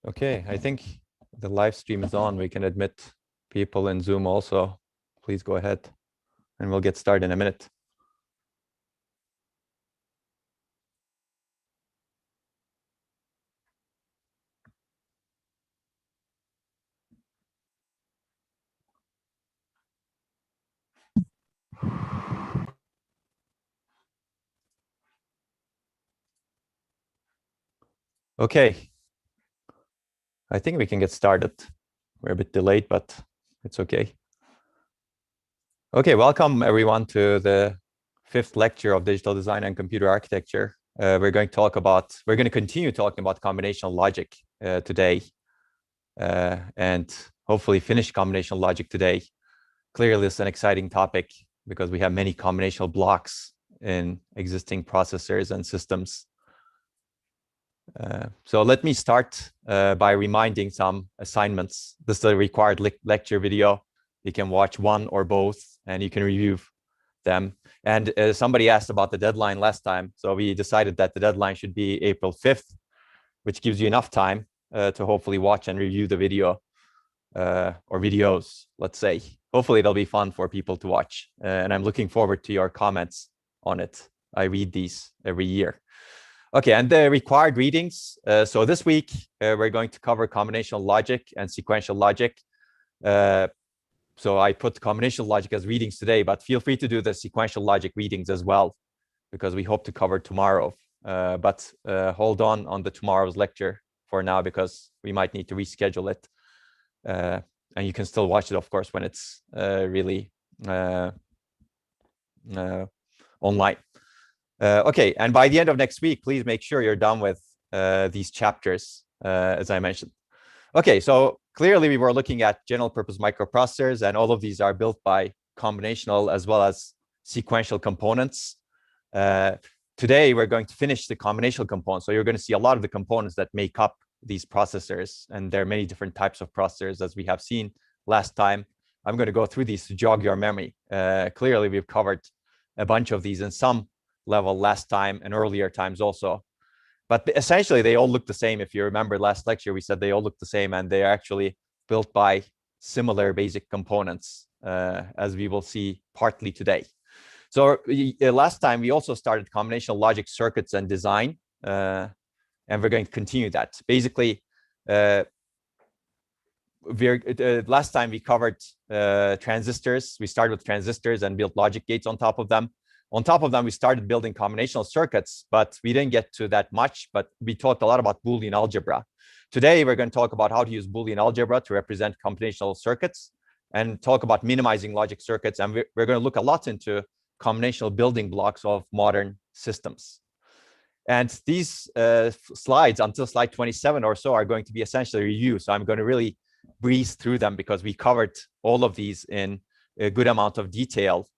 Okay, I think the live stream is on. We can admit people in Zoom also. Please go ahead and we'll get started in a minute. Okay, I think we can get started. We're a bit delayed, but it's okay. Okay, welcome everyone to the 5th lecture of digital design and computer architecture. We're going to continue talking about combinational logic today, and hopefully finish combinational logic today. Clearly, it's an exciting topic because we have many combinational blocks in existing processors and systems. So let me start by reminding some assignments. This is a required lecture video. You can watch one or both, and you can review them. And somebody asked about the deadline last time. So we decided that the deadline should be April 5th, which gives you enough time to hopefully watch and review the video or videos, let's say. Hopefully they'll be fun for people to watch. And I'm looking forward to your comments on it. I read these every year. Okay, and the required readings. So this week, we're going to cover combinational logic and sequential logic. So I put combinational logic as readings today, but feel free to do the sequential logic readings as well, because we hope to cover tomorrow. But hold on the tomorrow's lecture for now, because we might need to reschedule it. And you can still watch it, of course, when it's really online. Okay, and by the end of next week, please make sure you're done with these chapters, as I mentioned. Okay, so clearly we were looking at general purpose microprocessors, and all of these are built by combinational as well as sequential components. Today, we're going to finish the combinational components. So you're going to see a lot of the components that make up these processors, and there are many different types of processors, as we have seen last time. I'm going to go through these to jog your memory. Clearly, we've covered a bunch of these in some level last time and earlier times also. But essentially, they all look the same. If you remember last lecture, we said they all look the same, and they are actually built by similar basic components, as we will see partly today. So last time, we also started combinational logic circuits and design, and we're going to continue that. Basically, last time we covered transistors. We started with transistors and built logic gates on top of them. On top of them, we started building combinational circuits, but we didn't get to that much, but we talked a lot about Boolean algebra. Today, we're going to talk about how to use Boolean algebra to represent combinational circuits and talk about minimizing logic circuits. And we're going to look a lot into combinational building blocks of modern systems. And these slides until slide 27 or so are going to be essentially review. So I'm going to really breeze through them because we covered all of these in a good amount of detail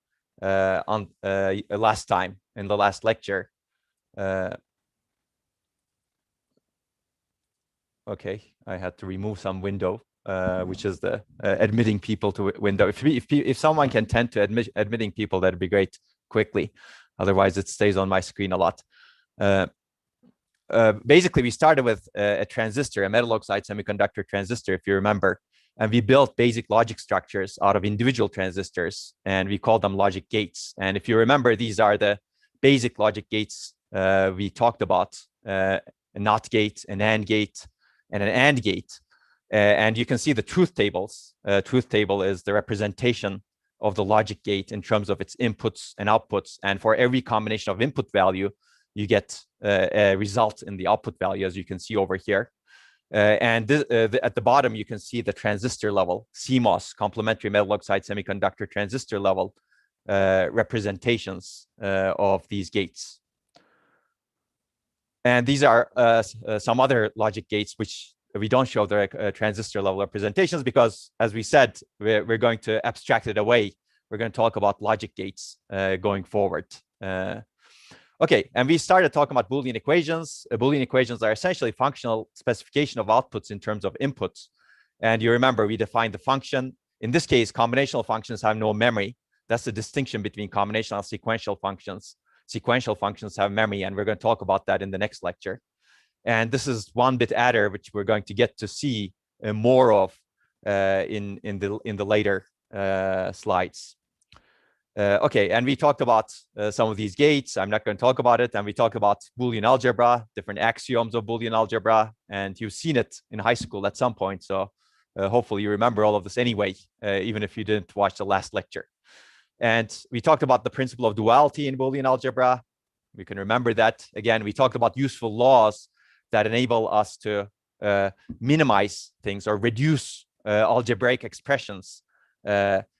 on last time in the last lecture. Okay, I had to remove some window, which is the admitting people to window. If someone can tend to admitting people, that'd be great quickly. Otherwise, it stays on my screen a lot. Basically, we started with a transistor, a metal oxide semiconductor transistor, if you remember. And we built basic logic structures out of individual transistors, and we called them logic gates. And if you remember, these are the basic logic gates we talked about, a NOT gate, an AND gate, and an AND gate. And you can see the truth tables. Truth table is the representation of the logic gate in terms of its inputs and outputs. And for every combination of input value, you get a result in the output value, as you can see over here. And at the bottom, you can see the transistor level, CMOS, complementary metal oxide semiconductor transistor level representations of these gates. And these are some other logic gates, which we don't show the transistor level representations because, as we said, we're going to abstract it away. We're going to talk about logic gates going forward. Okay, and we started talking about Boolean equations. Boolean equations are essentially functional specification of outputs in terms of inputs. And you remember, we defined the function. In this case, combinational functions have no memory. That's the distinction between combinational and sequential functions. Sequential functions have memory, and we're going to talk about that in the next lecture. And this is one bit adder, which we're going to get to see more of in the later slides. Okay, and we talked about some of these gates. I'm not going to talk about it. And we talked about Boolean algebra, different axioms of Boolean algebra, and you've seen it in high school at some point. So hopefully you remember all of this anyway, even if you didn't watch the last lecture. And we talked about the principle of duality in Boolean algebra. We can remember that. Again, we talked about useful laws that enable us to minimize things or reduce algebraic expressions,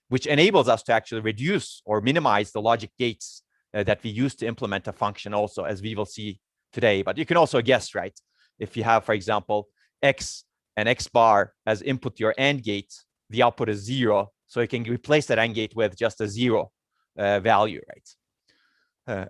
which enables us to actually reduce or minimize the logic gates that we use to implement a function also, as we will see today. But you can also guess, right? If you have, for example, x and x bar as input to your AND gate, the output is 0. So you can replace that AND gate with just a 0 value, right?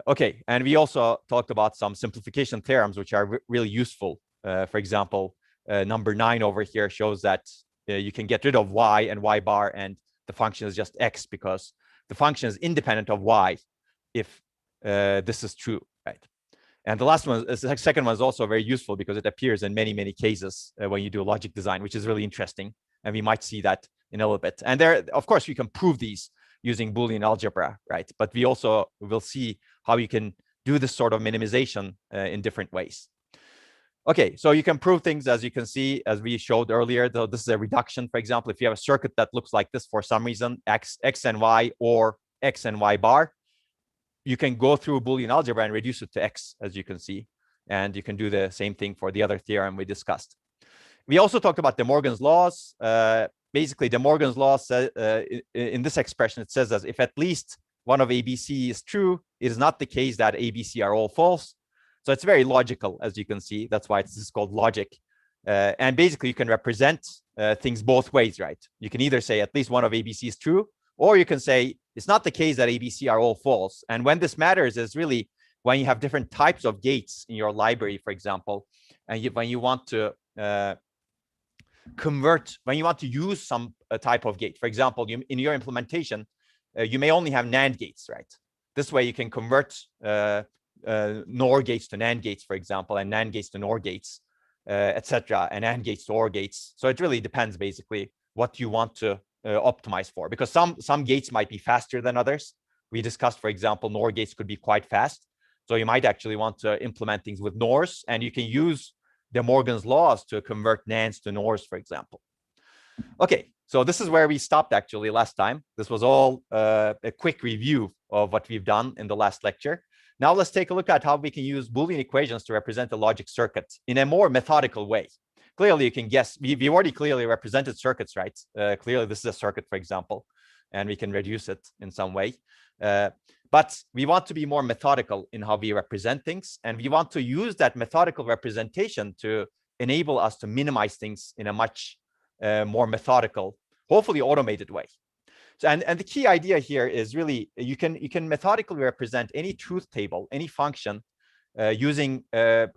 Okay, and we also talked about some simplification theorems, which are really useful. For example, number 9 over here shows that you can get rid of y and y bar, and the function is just x because the function is independent of y if this is true, right? And the last one, the second one is also very useful because it appears in many, many cases when you do logic design, which is really interesting. And we might see that in a little bit. And there, of course, you can prove these using Boolean algebra, right? But we also will see how you can do this sort of minimization in different ways. Okay, so you can prove things, as you can see, as we showed earlier, though this is a reduction. For example, if you have a circuit that looks like this for some reason, x and y or x and y bar, you can go through Boolean algebra and reduce it to x, as you can see. And you can do the same thing for the other theorem we discussed. We also talked about De Morgan's laws. Basically, De Morgan's law says, in this expression, it says that if at least one of ABC is true, it is not the case that ABC are all false. So it's very logical, as you can see. That's why it's called logic. And basically, you can represent things both ways, right? You can either say at least one of ABC is true, or you can say it's not the case that ABC are all false. And when this matters is really when you have different types of gates in your library, for example, and when you want to when you want to use some type of gate. For example, in your implementation, you may only have NAND gates, right? This way you can convert NOR gates to NAND gates, for example, and NAND gates to NOR gates, etc., and AND gates to OR gates. So it really depends, basically, what you want to optimize for, because some gates might be faster than others. We discussed, for example, NOR gates could be quite fast. So you might actually want to implement things with NORs, and you can use De Morgan's laws to convert NANDs to NORs, for example. Okay, so this is where we stopped actually last time. This was all a quick review of what we've done in the last lecture. Now let's take a look at how we can use Boolean equations to represent a logic circuit in a more methodical way. Clearly, you can guess, we've already clearly represented circuits, right? Clearly, this is a circuit, for example, and we can reduce it in some way. But we want to be more methodical in how we represent things, and we want to use that methodical representation to enable us to minimize things in a much more methodical, hopefully automated way. So, and the key idea here is really you can methodically represent any truth table, any function, using a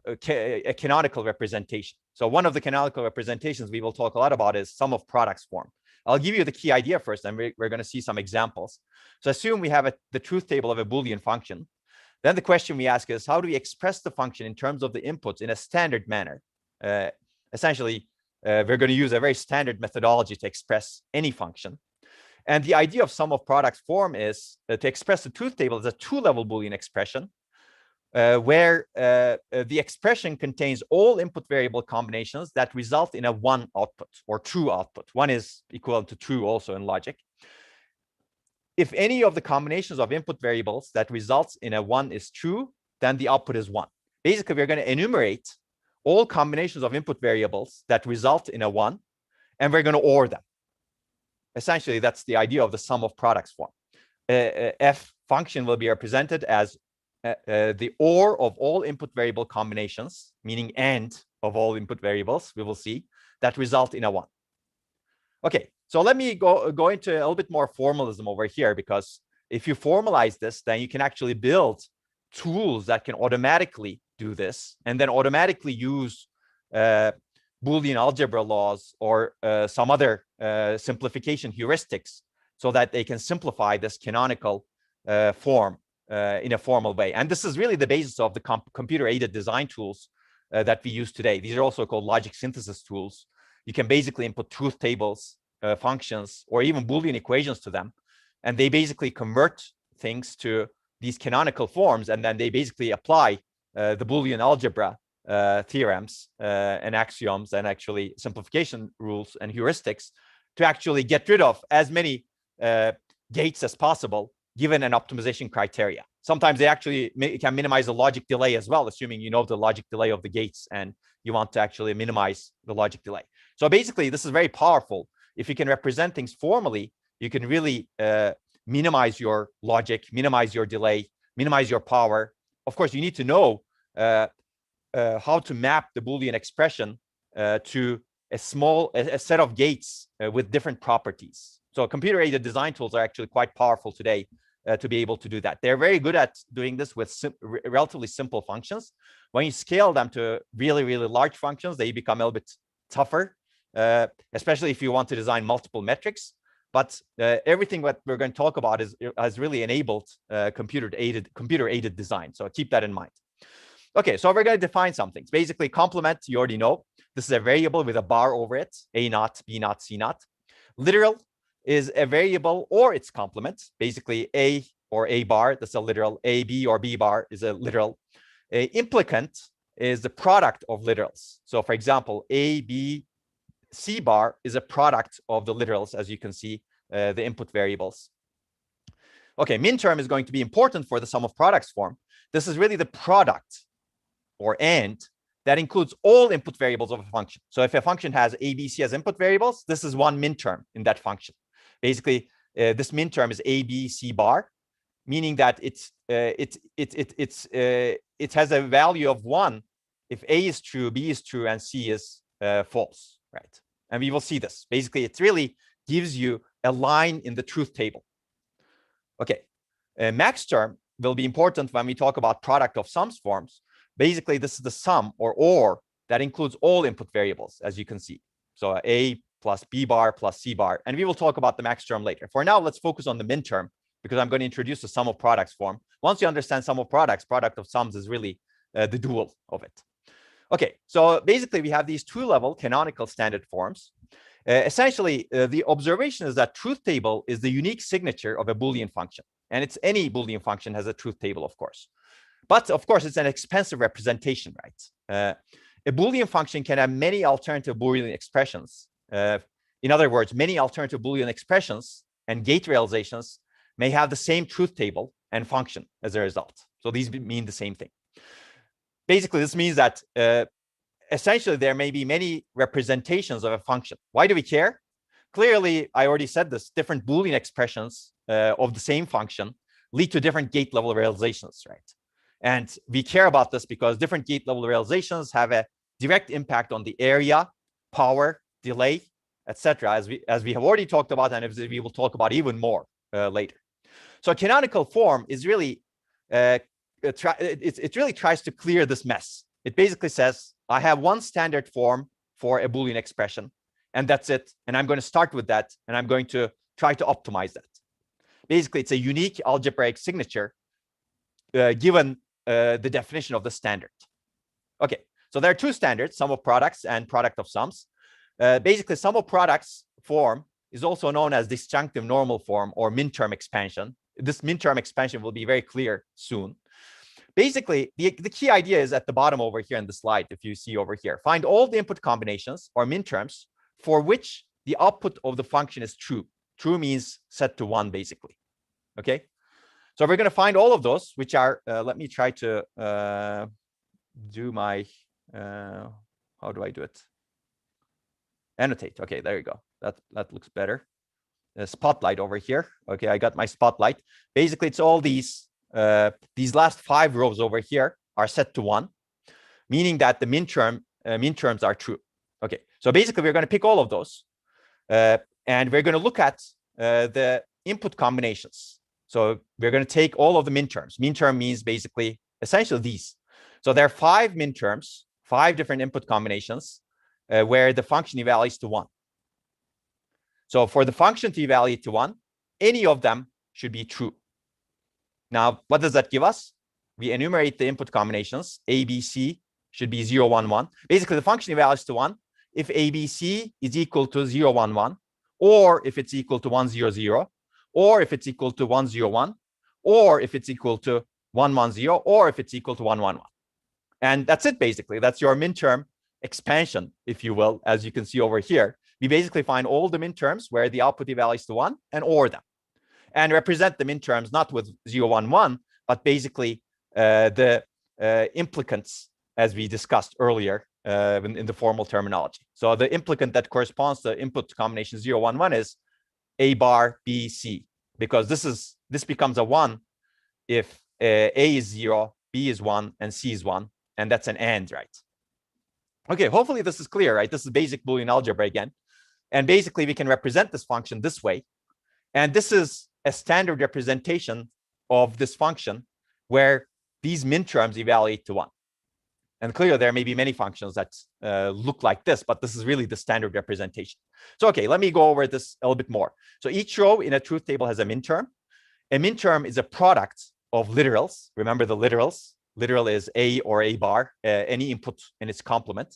canonical representation. So one of the canonical representations we will talk a lot about is sum of products form. I'll give you the key idea first, and we're going to see some examples. So assume we have the truth table of a Boolean function. Then the question we ask is, how do we express the function in terms of the inputs in a standard manner? Essentially, we're going to use a very standard methodology to express any function. And the idea of sum of products form is to express the truth table as a two-level Boolean expression, where the expression contains all input variable combinations that result in a one output or true output. One is equivalent to true also in logic. If any of the combinations of input variables that results in a one is true, then the output is one. Basically, we're going to enumerate all combinations of input variables that result in a one, and we're going to OR them. Essentially, that's the idea of the sum of products form. F function will be represented as the OR of all input variable combinations, meaning AND of all input variables, we will see, that result in a one. Okay, so let me go into a little bit more formalism over here, because if you formalize this, then you can actually build tools that can automatically do this, and then automatically use Boolean algebra laws or some other simplification heuristics so that they can simplify this canonical form in a formal way. And this is really the basis of the computer-aided design tools that we use today. These are also called logic synthesis tools. You can basically input truth tables, functions, or even Boolean equations to them. And they basically convert things to these canonical forms, and then they basically apply the Boolean algebra theorems and axioms and actually simplification rules and heuristics to actually get rid of as many gates as possible given an optimization criteria. Sometimes they actually can minimize the logic delay as well, assuming you know the logic delay of the gates and you want to actually minimize the logic delay. So basically, this is very powerful. If you can represent things formally, you can really minimize your logic, minimize your delay, minimize your power. Of course, you need to know how to map the Boolean expression to a set of gates with different properties. So computer-aided design tools are actually quite powerful today to be able to do that. They're very good at doing this with relatively simple functions. When you scale them to really, really large functions, they become a little bit tougher, especially if you want to design multiple metrics. But everything that we're going to talk about has really enabled computer-aided design. So keep that in mind. Okay, so we're going to define some things. Basically, complement, you already know. This is a variable with a bar over it, A naught, B naught, C naught. Literal is a variable or its complement. Basically, A or A bar, that's a literal. A, B, or B bar is a literal. Implicant is the product of literals. So for example, A, B, C bar is a product of the literals, as you can see, the input variables. Okay, minterm is going to be important for the sum of products form. This is really the product or AND that includes all input variables of a function. So if a function has A, B, C as input variables, this is one minterm in that function. Basically, this minterm is A, B, C bar, meaning that it has a value of 1 if A is true, B is true, and C is false, right? And we will see this. Basically, it really gives you a line in the truth table. Okay, max term will be important when we talk about product of sums forms. Basically, this is the sum or that includes all input variables, as you can see. So A plus B bar plus C bar. And we will talk about the max term later. For now, let's focus on the minterm because I'm going to introduce the sum of products form. Once you understand sum of products, product of sums is really the dual of it. Okay, so basically we have these two-level canonical standard forms. Essentially, the observation is that truth table is the unique signature of a Boolean function. And it's any Boolean function has a truth table, of course. But of course, it's an expensive representation, right? A Boolean function can have many alternative Boolean expressions. In other words, many alternative Boolean expressions and gate realizations may have the same truth table and function as a result. So these mean the same thing. Basically, this means that essentially there may be many representations of a function. Why do we care? Clearly, I already said this, different Boolean expressions of the same function lead to different gate level realizations, right? And we care about this because different gate level realizations have a direct impact on the area, power, delay, etc., as we have already talked about, and as we will talk about even more later. So a canonical form is really it really tries to clear this mess. It basically says, I have one standard form for a Boolean expression, and that's it. And I'm going to start with that, and I'm going to try to optimize that. Basically, it's a unique algebraic signature given the definition of the standard. Okay, so there are two standards, sum of products and product of sums. Basically, sum of products form is also known as disjunctive normal form or minterm expansion. This minterm expansion will be very clear soon. Basically, the key idea is at the bottom over here in the slide, if you see over here. Find all the input combinations or minterms for which the output of the function is true. True means set to 1, basically. Okay? So we're going to find all of those, which are, let me try to do my, how do I do it? Annotate. Okay, there you go. That looks better. Spotlight over here. Okay, I got my spotlight. Basically, it's all these last 5 rows over here are set to 1, meaning that the minterms are true. Okay, so basically, we're going to pick all of those, and we're going to look at the input combinations. So we're going to take all of the minterms. Minterm means basically essentially these. So there are 5 minterms, 5 different input combinations where the function evaluates to 1. So for the function to evaluate to 1, any of them should be true. Now, what does that give us? We enumerate the input combinations. A, B, C should be 0, 1, 1. Basically, the function evaluates to 1 if ABC is equal to 0, 1, 1, or if it's equal to 1, 0, 0, or if it's equal to 1, 0, 1, or if it's equal to 1, 1, 0, or if it's equal to 1, 1, 1. And that's it, basically. That's your midterm expansion, if you will, as you can see over here. We basically find all the midterms where the output evaluates to 1 and OR them. And represent the midterms not with 0, 1, 1, but basically the implicants, as we discussed earlier in the formal terminology. So the implicant that corresponds to input combination 0, 1, 1 is A bar B, C, because this becomes a 1 if A is 0, B is 1, and C is 1, and that's an AND, right? Okay, hopefully this is clear, right? This is basic Boolean algebra again. And basically, we can represent this function this way. And this is a standard representation of this function where these minterms evaluate to 1. And clearly, there may be many functions that look like this, but this is really the standard representation. So, okay, let me go over this a little bit more. So each row in a truth table has a minterm. A minterm is a product of literals. Remember the literals. Literal is A or A bar, any input in its complement.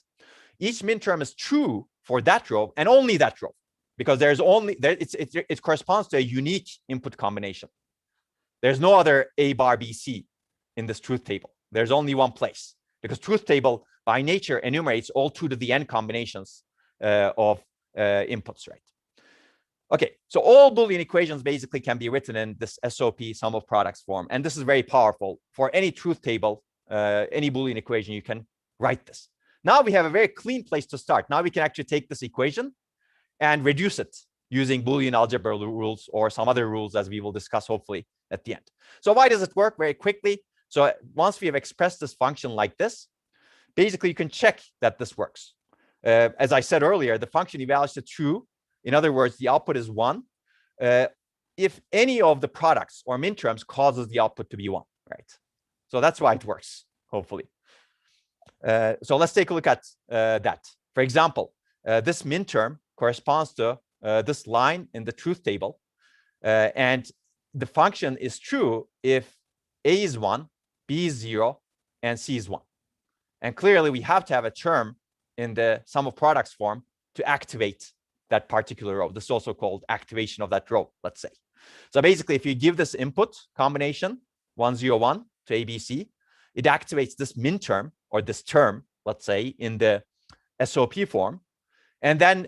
Each minterm is true for that row and only that row, because there's only it corresponds to a unique input combination. There's no other A bar B C in this truth table. There's only one place, because truth table by nature enumerates all 2 to the n combinations of inputs, right? Okay, so all Boolean equations basically can be written in this SOP sum of products form, and this is very powerful. For any truth table, any Boolean equation, you can write this. Now we have a very clean place to start. Now we can actually take this equation and reduce it using Boolean algebra rules or some other rules, as we will discuss hopefully at the end. So why does it work? Very quickly. So once we have expressed this function like this, basically you can check that this works. As I said earlier, the function evaluates to true. In other words, the output is 1 if any of the products or minterms causes the output to be 1, right? So that's why it works, hopefully. So let's take a look at that. For example, this minterm corresponds to this line in the truth table. And the function is true if A is 1, B is 0, and C is 1. And clearly, we have to have a term in the sum of products form to activate that particular row. This is also called activation of that row, let's say. So basically, if you give this input combination 1, 0, 1 to ABC, it activates this minterm or this term, let's say, in the SOP form. And then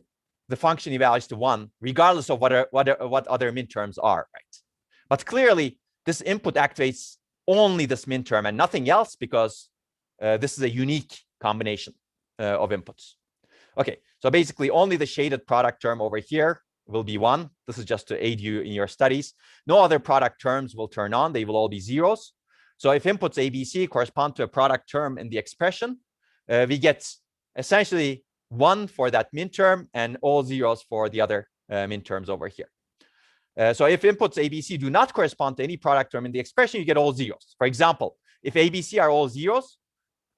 the function evaluates to 1, regardless of what other minterms are, right? But clearly, this input activates only this minterm and nothing else, because this is a unique combination of inputs. Okay, so basically only the shaded product term over here will be 1. This is just to aid you in your studies. No other product terms will turn on. They will all be zeros. So if inputs ABC correspond to a product term in the expression, we get essentially 1 for that minterm and all zeros for the other minterms over here. So if inputs ABC do not correspond to any product term in the expression, you get all zeros. For example, if ABC are all zeros,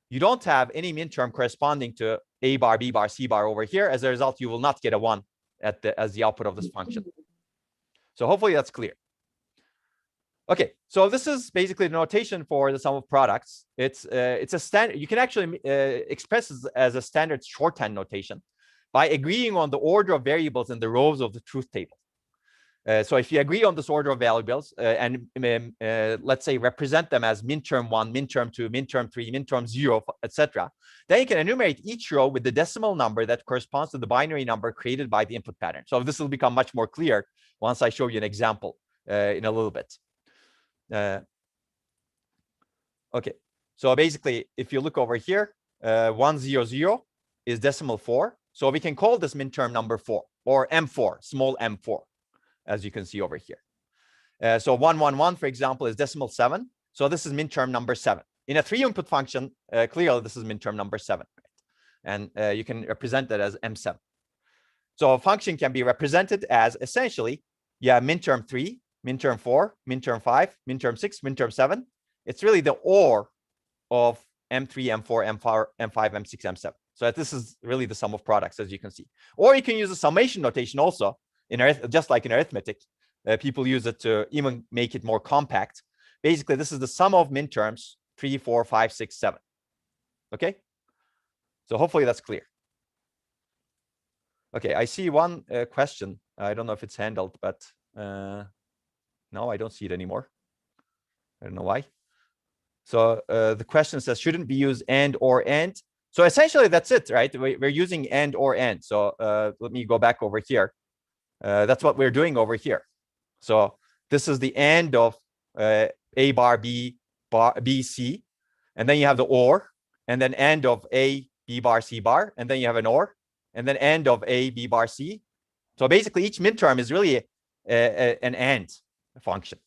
you don't have any minterm corresponding to A bar, B bar, C bar over here. As a result, you will not get a 1 as the output of this function. So hopefully that's clear. Okay, so this is basically the notation for the sum of products. It's a standard. You can actually express this as a standard shorthand notation by agreeing on the order of variables in the rows of the truth table. So if you agree on this order of variables and let's say represent them as minterm 1, minterm 2, minterm 3, minterm 0, etc., then you can enumerate each row with the decimal number that corresponds to the binary number created by the input pattern. So this will become much more clear once I show you an example in a little bit. Okay, so basically, if you look over here, 100 is decimal 4. So we can call this minterm number 4 or M4, small m4. As you can see over here. So 111, for example, is decimal 7. So this is minterm number 7. In a 3-input function, clearly this is minterm number 7. Right? And you can represent that as M7. So a function can be represented as essentially, minterm 3, minterm 4, minterm 5, minterm 6, minterm 7. It's really the OR of M3, M4, M5, M6, M7. So this is really the sum of products, as you can see. Or you can use a summation notation also. Just like in arithmetic, people use it to even make it more compact. Basically, this is the sum of minterms 3, 4, 5, 6, 7. Okay, So hopefully that's clear. Okay, I see one question. I don't know if it's handled, but no, I don't see it anymore. I don't know why. So the question says, shouldn't be used and or and. So essentially that's it, right? We're using and or and. So let me go back over here. That's what we're doing over here. So this is the and of A bar, B bar, B, C. And then you have the or, and then and of A, B bar, C bar. And then you have an or, and then and of A, B bar, C. So basically each midterm is really an and function.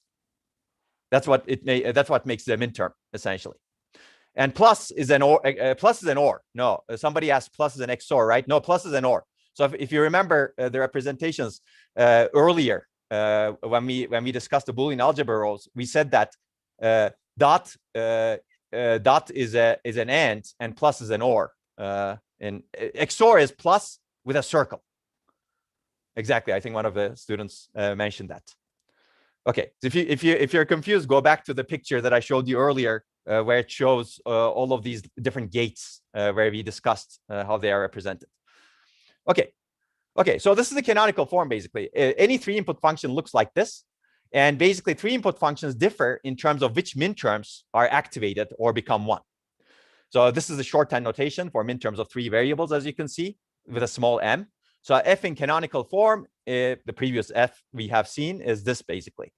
That's what that's what makes the midterm essentially. And plus is an or. Plus is an or. No, somebody asked plus is an XOR, right? No, plus is an or. So if you remember the representations earlier when we discussed the Boolean algebra rows, we said that dot is an and plus is an or. And XOR is plus with a circle. Exactly. I think one of the students mentioned that. Okay, so if you're confused, go back to the picture that I showed you earlier, where it shows all of these different gates where we discussed how they are represented. Okay, so this is the canonical form basically. Any 3-input function looks like this, and basically 3-input functions differ in terms of which minterms are activated or become 1. So this is the shorthand notation for minterms of 3 variables, as you can see, with a small m. So f in canonical form, the previous f we have seen is this basically.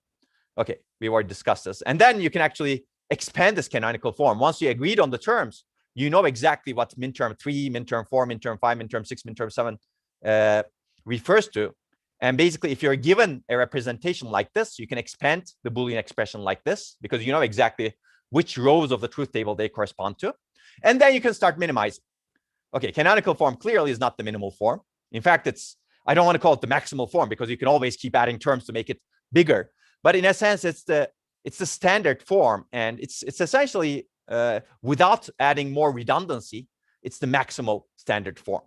Okay, we already discussed this. And then you can actually expand this canonical form. Once you agreed on the terms, you know exactly what minterm 3, minterm 4, minterm 5, minterm 6, minterm 7 refers to. And basically, if you're given a representation like this, you can expand the Boolean expression like this, because you know exactly which rows of the truth table they correspond to. And then you can start minimizing. Okay, canonical form clearly is not the minimal form. In fact, I don't want to call it the maximal form, because you can always keep adding terms to make it bigger. But in a sense, it's the standard form, and it's essentially without adding more redundancy, it's the maximal standard form.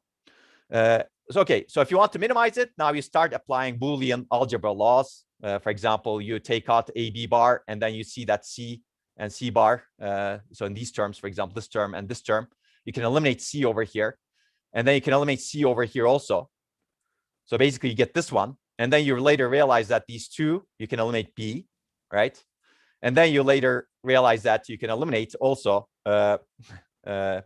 So if you want to minimize it, now you start applying Boolean algebra laws. For example, you take out A, B bar, and then you see that C and C bar. So in these terms, for example, this term and this term, you can eliminate C over here. And then you can eliminate C over here also. So basically you get this one. And then you later realize that these two, you can eliminate B, right? And then you later realize that you can eliminate also A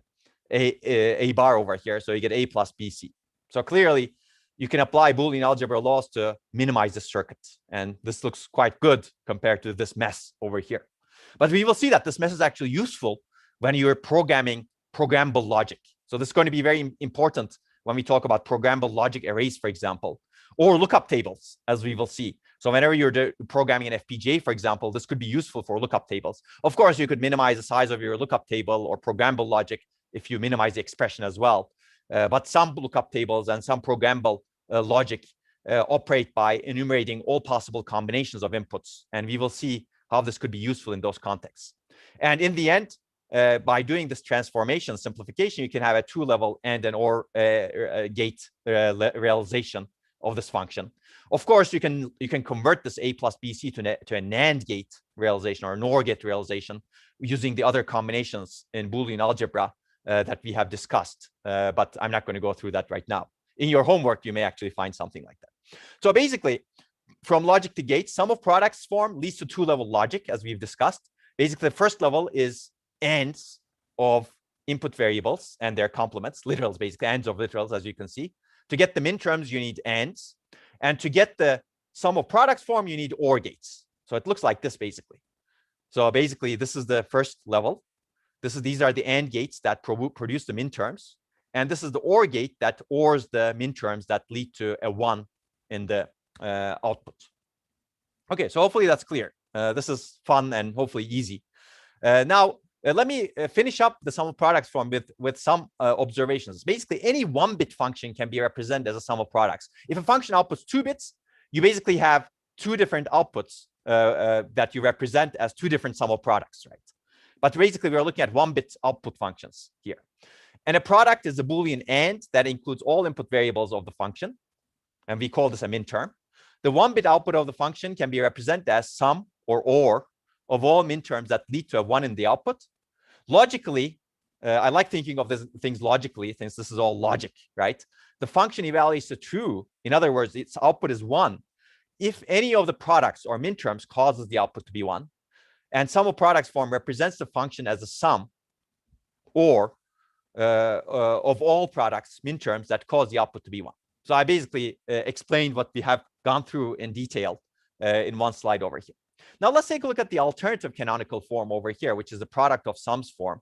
bar over here. So you get A plus BC. So clearly you can apply Boolean algebra laws to minimize the circuit. And this looks quite good compared to this mess over here. But we will see that this mess is actually useful when you're programming programmable logic. So this is going to be very important when we talk about programmable logic arrays, for example, or lookup tables, as we will see. So whenever you're programming an FPGA, for example, this could be useful for lookup tables. Of course, you could minimize the size of your lookup table or programmable logic if you minimize the expression as well. But some lookup tables and some programmable logic operate by enumerating all possible combinations of inputs. And we will see how this could be useful in those contexts. And in the end, by doing this transformation simplification, you can have a 2-level and an or gate realization of this function. Of course, you can convert this A plus BC to a NAND gate realization or a NOR gate realization using the other combinations in Boolean algebra that we have discussed. But I'm not going to go through that right now. In your homework, you may actually find something like that. So basically, from logic to gate, sum of products form leads to 2-level logic, as we've discussed. Basically, the first level is ANDs of input variables and their complements, literals, basically ANDs of literals, as you can see. To get the minterms, you need ANDs. And to get the sum of products form, you need OR gates. So it looks like this, basically. So basically, this is the first level. These are the AND gates that produce the minterms. And this is the OR gate that ORs the minterms that lead to a 1 in the output. Okay, so hopefully that's clear. This is fun and hopefully easy. Now, let me finish up the sum of products form with some observations. Basically, any 1-bit function can be represented as a sum of products. If a function outputs 2 bits, you basically have 2 different outputs that you represent as 2 different sum of products, right? But basically, we're looking at 1-bit output functions here. And a product is a Boolean AND that includes all input variables of the function. And we call this a minterm. The 1-bit output of the function can be represented as sum or OR of all minterms that lead to a 1 in the output. Logically, I like thinking of things logically, since this is all logic, right? The function evaluates to true. In other words, its output is 1 if any of the products or minterms causes the output to be 1. And sum of products form represents the function as a sum or of all products, minterms, that cause the output to be 1. So I basically explained what we have gone through in detail in one slide over here. Now let's take a look at the alternative canonical form over here, which is the product of sums form,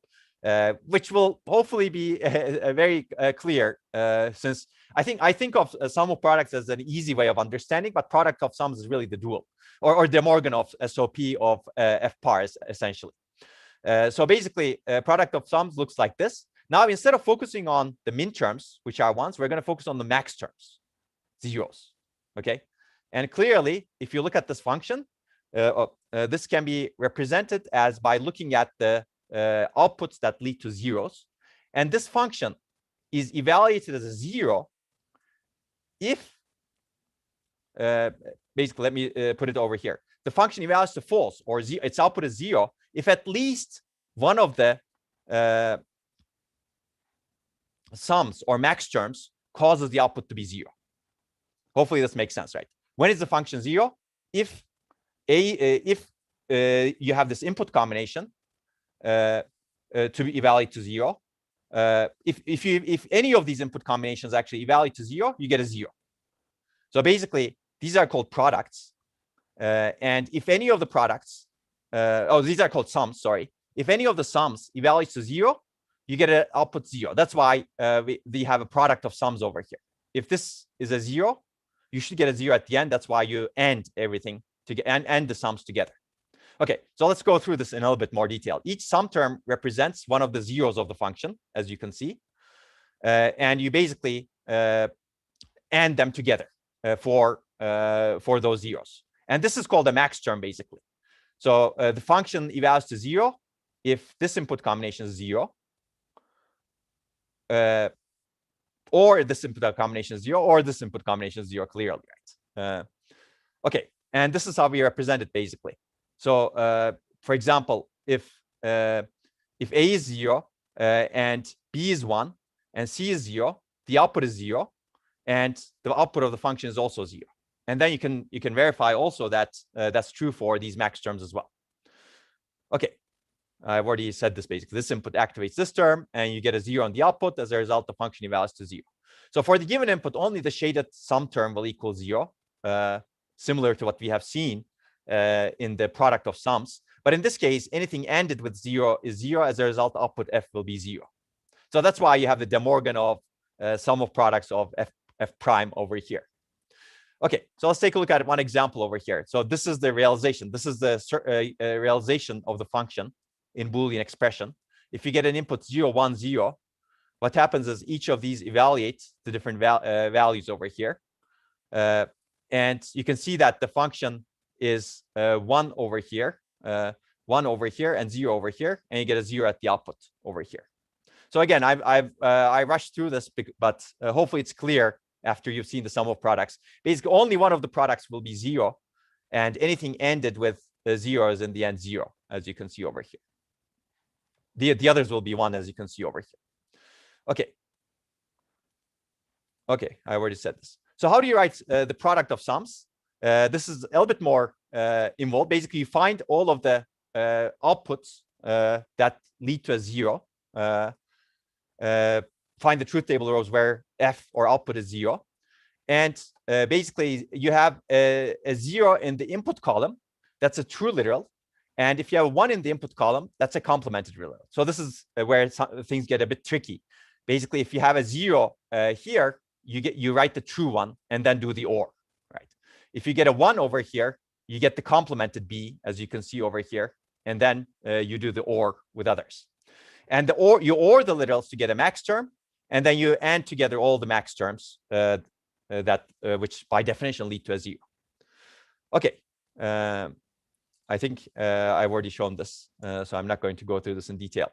which will hopefully be very clear, since I think of sum of products as an easy way of understanding, but product of sums is really the dual, or De Morgan of SOP of F pars, essentially. So basically, product of sums looks like this. Now, instead of focusing on the min terms, which are 1s, we're going to focus on the max terms, 0s. Okay. And clearly, if you look at this function, this can be represented as by looking at the outputs that lead to 0s. And this function is evaluated as a 0 if, basically, let me put it over here. The function evaluates to false, or its output is 0 if at least one of the sums or max terms causes the output to be 0. Hopefully this makes sense, right? When is the function 0? If you have this input combination to evaluate to 0. If any of these input combinations actually evaluate to 0, you get a 0. So basically, these are called products. And if any of the products, these are called sums, sorry. If any of the sums evaluates to 0, you get an output 0. That's why we have a product of sums over here. If this is a 0, you should get a 0 at the end. That's why you end everything and the sums together. Okay, so let's go through this in a little bit more detail. Each sum term represents one of the zeros of the function, as you can see. And you basically AND them together for those zeros. And this is called a max term, basically. So the function evaluates to 0 if this input combination is 0, or this input combination is 0, or this input combination is 0, clearly, right? Okay, and this is how we represent it, basically. So, for example, if A is 0 and B is 1 and C is 0, the output is 0, and the output of the function is also 0. And then you can verify also that that's true for these max terms as well. Okay, I've already said this basically. This input activates this term, and you get a 0 on the output. As a result, the function evaluates to 0. So for the given input, only the shaded sum term will equal 0, similar to what we have seen in the product of sums. But in this case, anything ended with 0 is 0. As a result, output F will be 0. So that's why you have the De Morgan of sum of products of F prime over here. Okay, so let's take a look at one example over here. So this is the realization. This is the realization of the function in Boolean expression. If you get an input 0, 1, 0, what happens is each of these evaluates the different values over here. And you can see that the function is 1 over here, 1 over here, and 0 over here, and you get a 0 at the output over here. So again, I rushed through this, but hopefully it's clear after you've seen the sum of products. Basically, only one of the products will be 0, and anything ended with 0 is in the end 0, as you can see over here. The others will be 1, as you can see over here. Okay. Okay, I already said this. So how do you write the product of sums? This is a little bit more involved. Basically, you find all of the outputs that lead to a 0. Find the truth table rows where F or output is 0. And basically, you have a 0 in the input column. That's a true literal. And if you have a 1 in the input column, that's a complemented literal. So this is where things get a bit tricky. Basically, if you have a 0 here, you write the true one and then do the OR, right? If you get a 1 over here, you get the complemented B, as you can see over here, and then you do the OR with others. And you OR the literals to get a max term, and then you AND together all the max terms which by definition lead to a 0. Okay, I think I've already shown this, so I'm not going to go through this in detail.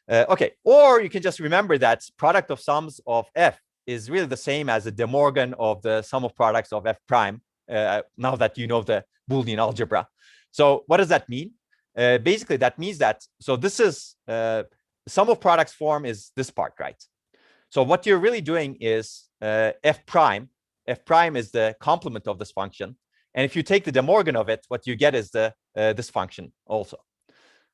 Okay, or you can just remember that product of sums of F is really the same as the De Morgan of the sum of products of F prime, now that you know the Boolean algebra. So what does that mean? Basically, that means that, so this is sum of products form is this part, right? So what you're really doing is f prime. F prime is the complement of this function. And if you take the De Morgan of it, what you get is the this function also.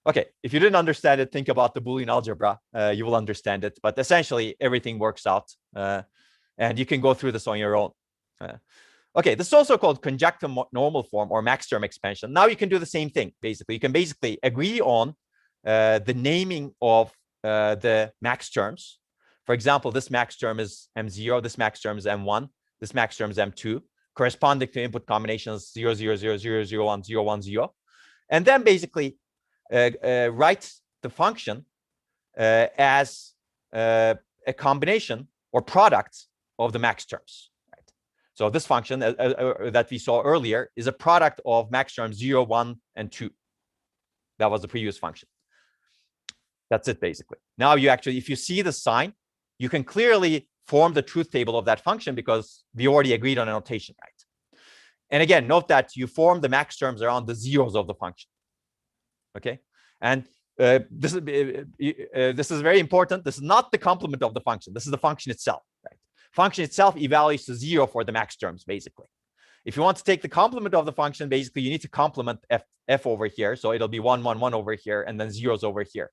Okay, if you didn't understand it, think about the Boolean algebra. You will understand it. But essentially, everything works out. And you can go through this on your own. Okay, this is also called conjective normal form or max term expansion. Now you can do the same thing, basically. You can basically agree on the naming of the max terms. For example, this max term is M0, this max term is M1, this max term is M2, corresponding to input combinations 0, 0, 0, 0, 0, 1, 0, 1, 0. And then basically write the function as a combination or product of the max terms. Right? So this function that we saw earlier is a product of max terms 0, 1, and 2. That was the previous function. That's it, basically. Now you actually, if you see the sign, you can clearly form the truth table of that function because we already agreed on a notation, right? And again, note that you form the max terms around the zeros of the function. Okay, and this is very important. This is not the complement of the function. This is the function itself. Right? Function itself evaluates to 0 for the max terms, basically. If you want to take the complement of the function, basically you need to complement f over here. So it'll be 1, 1, 1 over here, and then zeros over here.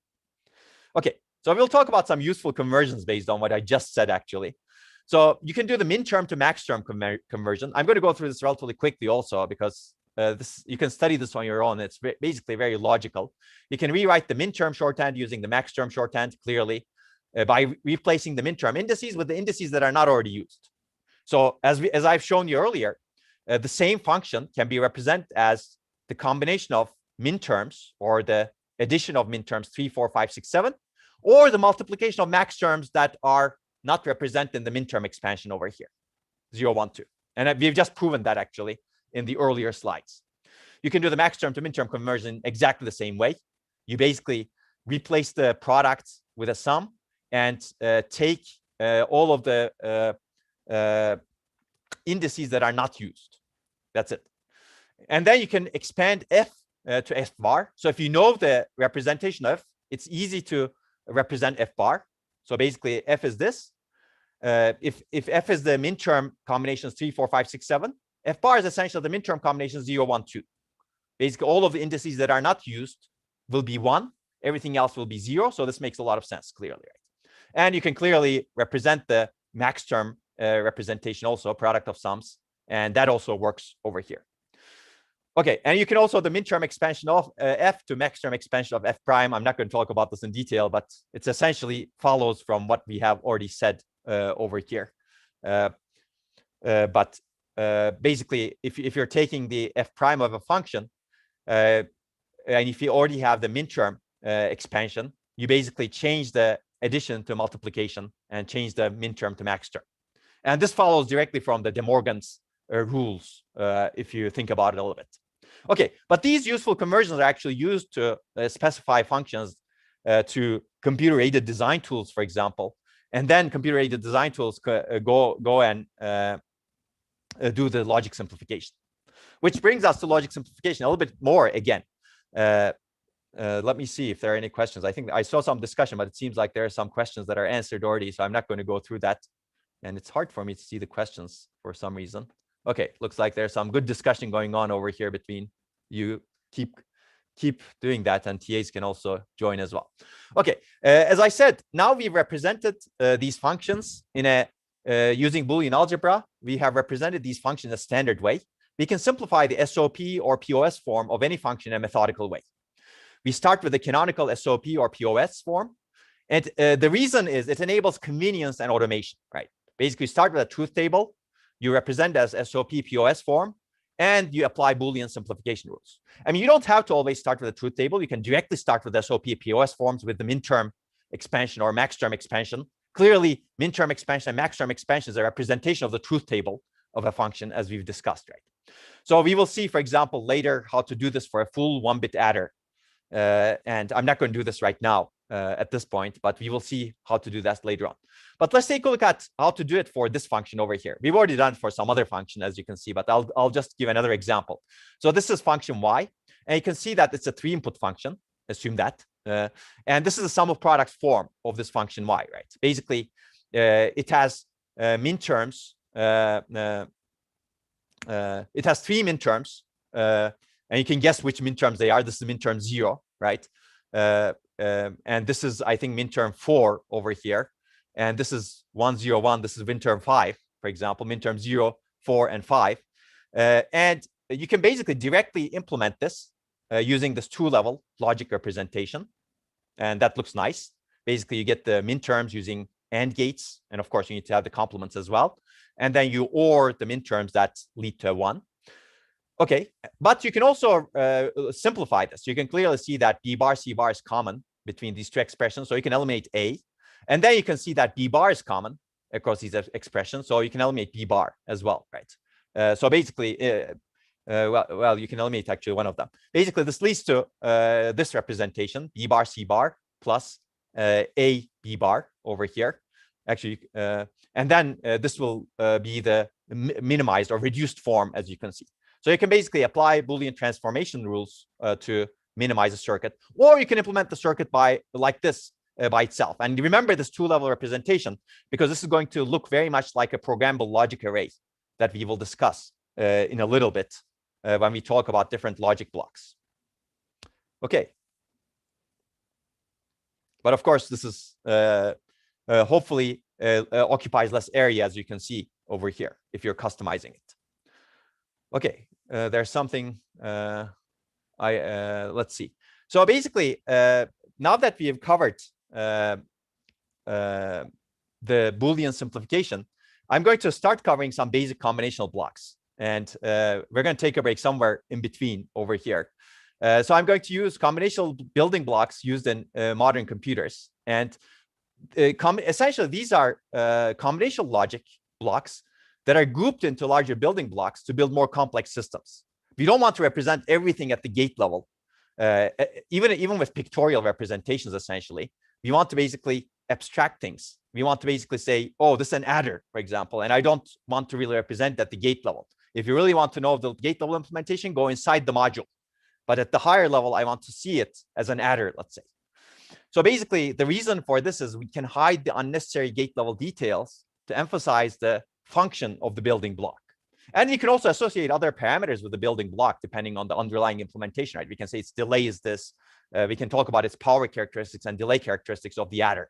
Okay, so we'll talk about some useful conversions based on what I just said, actually. So you can do the min term to max term conversion. I'm going to go through this relatively quickly also because you can study this on your own. It's basically very logical. You can rewrite the min term shorthand using the max term shorthand clearly by replacing the min term indices with the indices that are not already used. So as I've shown you earlier, the same function can be represented as the combination of min terms or the addition of min terms 3, 4, 5, 6, 7, or the multiplication of max terms that are not represented in the min term expansion over here, 0, 1, 2. And we've just proven that actually in the earlier slides. You can do the max term to min term conversion exactly the same way. You basically replace the product with a sum and take all of the indices that are not used. That's it. And then you can expand f to f bar. So if you know the representation of f, it's easy to represent f bar. So basically f is this. If f is the min term combinations 3, 4, 5, 6, 7, f bar is essentially the min term combinations 0, 1, 2. Basically, all of the indices that are not used will be 1. Everything else will be 0. So this makes a lot of sense, clearly. Right? And you can clearly represent the max term representation also, product of sums. And that also works over here. Okay, and you can also the min term expansion of f to max term expansion of f prime. I'm not going to talk about this in detail, but it's essentially follows from what we have already said over here. But basically, if you're taking the f prime of a function, and if you already have the min term expansion, you basically change the addition to multiplication and change the min term to max term. And this follows directly from the De Morgan's rules, if you think about it a little bit. Okay, but these useful conversions are actually used to specify functions to computer-aided design tools, for example. And then computer-aided design tools go and do the logic simplification. Which brings us to logic simplification a little bit more again. Let me see if there are any questions. I think I saw some discussion, but it seems like there are some questions that are answered already, so I'm not going to go through that. And it's hard for me to see the questions for some reason. Okay, looks like there's some good discussion going on over here between you. Keep doing that, and TAs can also join as well. Okay, as I said, now we've represented these functions in a using Boolean algebra. We have represented these functions in a standard way. We can simplify the SOP or POS form of any function in a methodical way. We start with the canonical SOP or POS form. And the reason is it enables convenience and automation, right? Basically, start with a truth table. You represent as SOP POS form, and you apply Boolean simplification rules. I mean, you don't have to always start with a truth table. You can directly start with SOP POS forms with the min term expansion or max term expansion. Clearly, min term expansion and max term expansion is a representation of the truth table of a function, as we've discussed, right? So we will see, for example, later how to do this for a full 1-bit adder. And I'm not going to do this right now at this point, but we will see how to do that later on. But let's take a look at how to do it for this function over here. We've already done it for some other function, as you can see, but I'll just give another example. So this is function y, and you can see that it's a 3-input function. Assume that And this is the sum of products form of this function y, right? Basically, it has min terms. It has 3 min terms, and you can guess which min terms they are. This is min term 0, right? And this is, I think, min term 4 over here. And this is 1, 0, 1. This is min term 5, for example, min term 0, 4, and 5. And you can basically directly implement this using this 2-level logic representation. And that looks nice. Basically, you get the min terms using AND gates. And of course, you need to have the complements as well. And then you OR the min terms that lead to 1. Okay, but you can also simplify this. You can clearly see that B bar, C bar is common between these two expressions. So you can eliminate A. And then you can see that B bar is common across these expressions. So you can eliminate B bar as well, right? So basically, well, you can eliminate actually one of them. Basically, this leads to this representation, B bar, C bar, plus A, B bar over here. Actually, and then this will be the minimized or reduced form, as you can see. So you can basically apply Boolean transformation rules to minimize a circuit, or you can implement the circuit by like this by itself. And remember this 2-level representation, because this is going to look very much like a programmable logic array that we will discuss in a little bit when we talk about different logic blocks. Okay. But of course, this is hopefully occupies less area, as you can see over here, if you're customizing it. Okay, there's something let's see. So basically, now that we have covered the Boolean simplification, I'm going to start covering some basic combinational blocks. And we're going to take a break somewhere in between over here. So I'm going to use combinational building blocks used in modern computers. And essentially, these are combinational logic blocks that are grouped into larger building blocks to build more complex systems. We don't want to represent everything at the gate level, even with pictorial representations, essentially. We want to basically abstract things. We want to basically say, oh, this is an adder, for example, and I don't want to really represent at the gate level. If you really want to know the gate level implementation, go inside the module. But at the higher level, I want to see it as an adder, let's say. So basically, the reason for this is we can hide the unnecessary gate level details to emphasize the function of the building block. And you can also associate other parameters with the building block depending on the underlying implementation, right? We can say its delay is this. We can talk about its power characteristics and delay characteristics of the adder.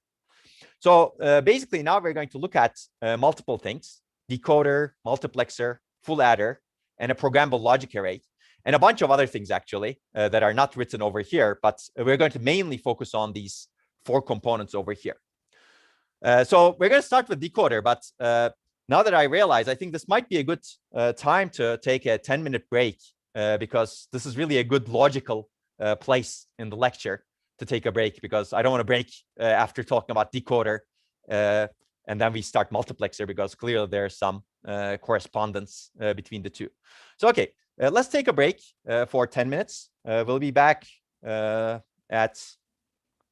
So basically, now we're going to look at multiple things: decoder, multiplexer, full adder, and a programmable logic array, and a bunch of other things, actually, that are not written over here. But we're going to mainly focus on these 4 components over here. So we're going to start with decoder. But now that I realize, I think this might be a good time to take a 10-minute break, because this is really a good logical place in the lecture to take a break, because I don't want to break after talking about decoder. And then we start multiplexer, because clearly there's some correspondence between the two. So, okay, let's take a break for 10 minutes. We'll be back at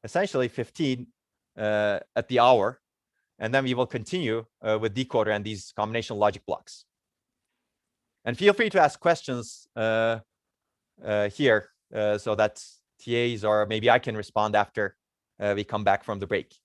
essentially 15 at the hour. And then we will continue with decoder and these combinational logic blocks. And feel free to ask questions here so that TAs or maybe I can respond after we come back from the break.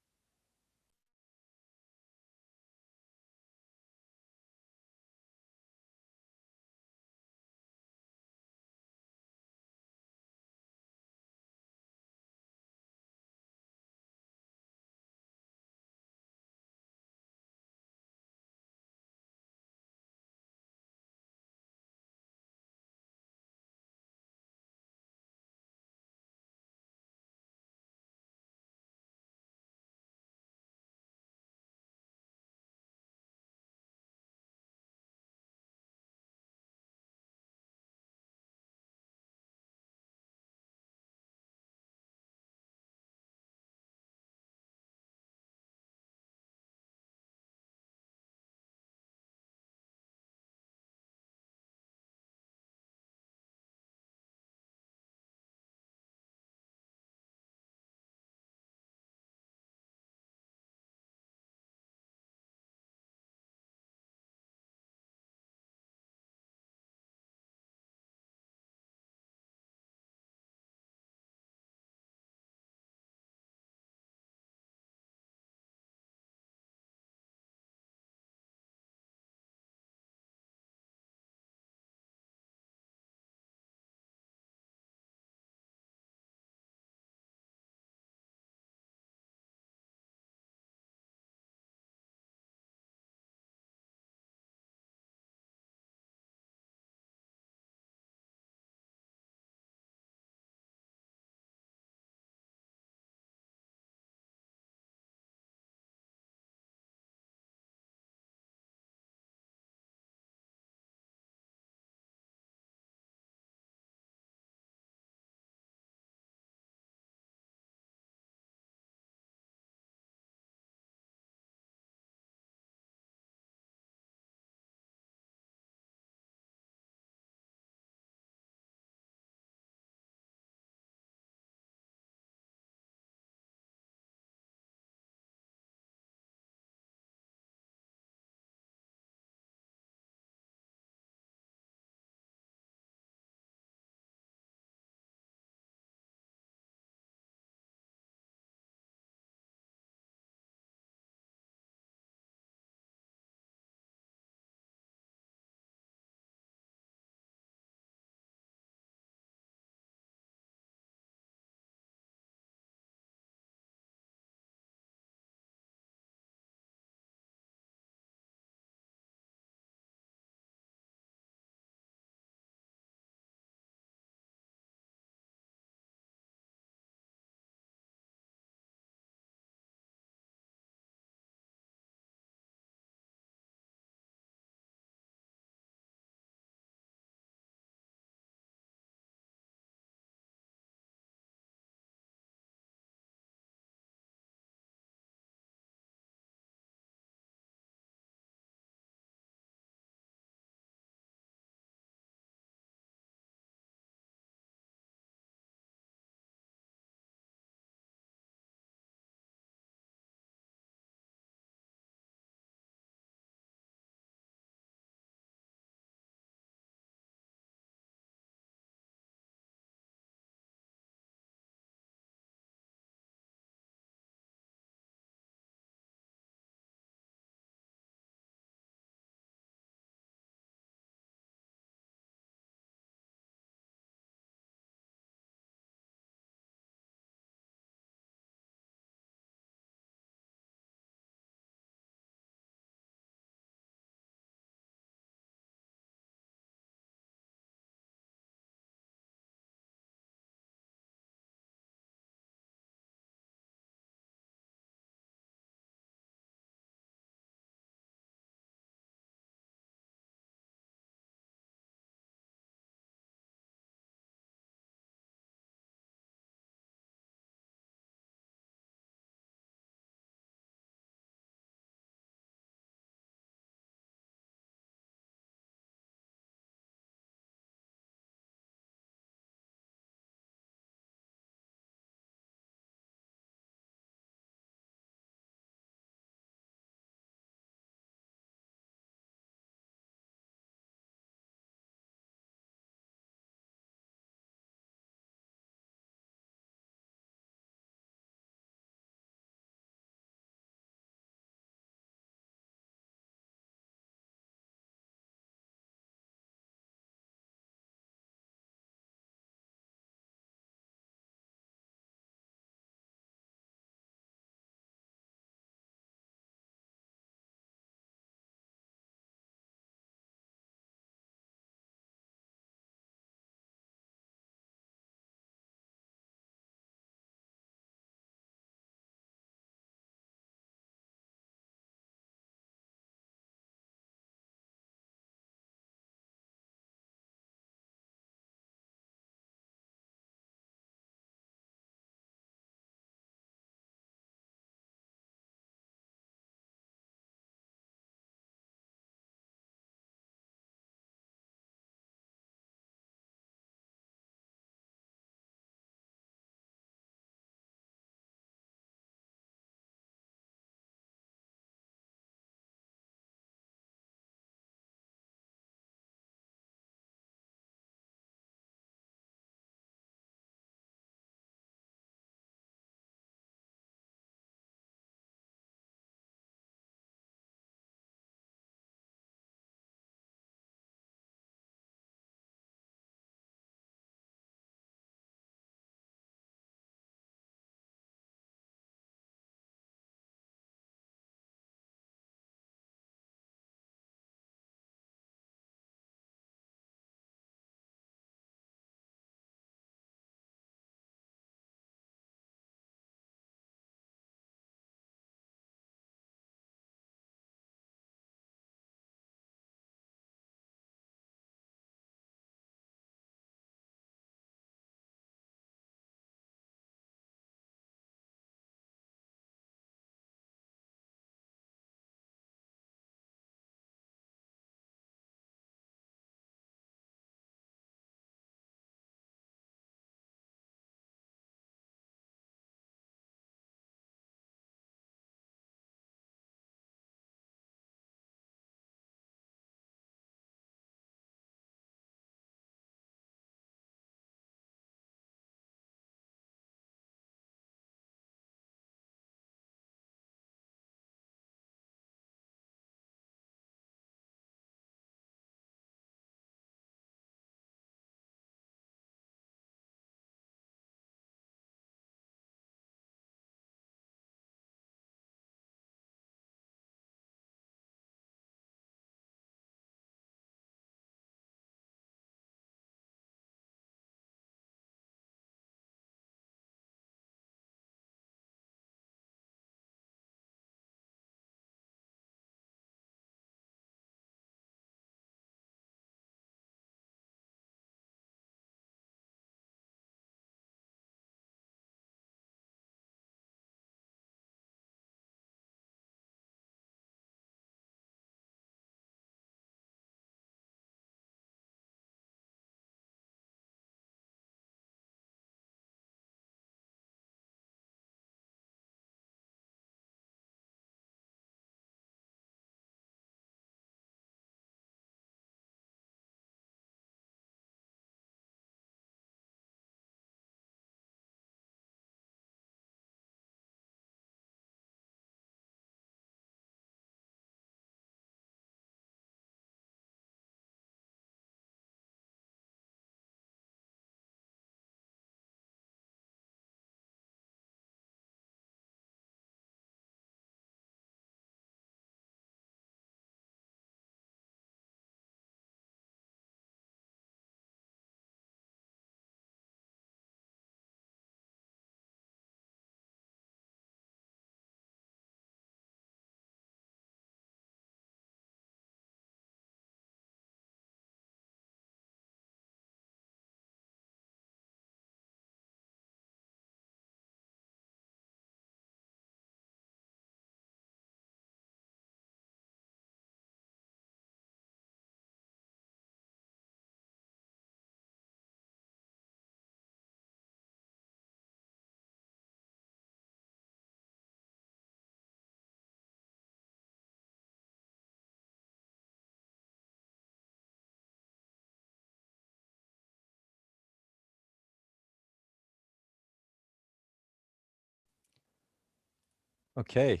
Okay,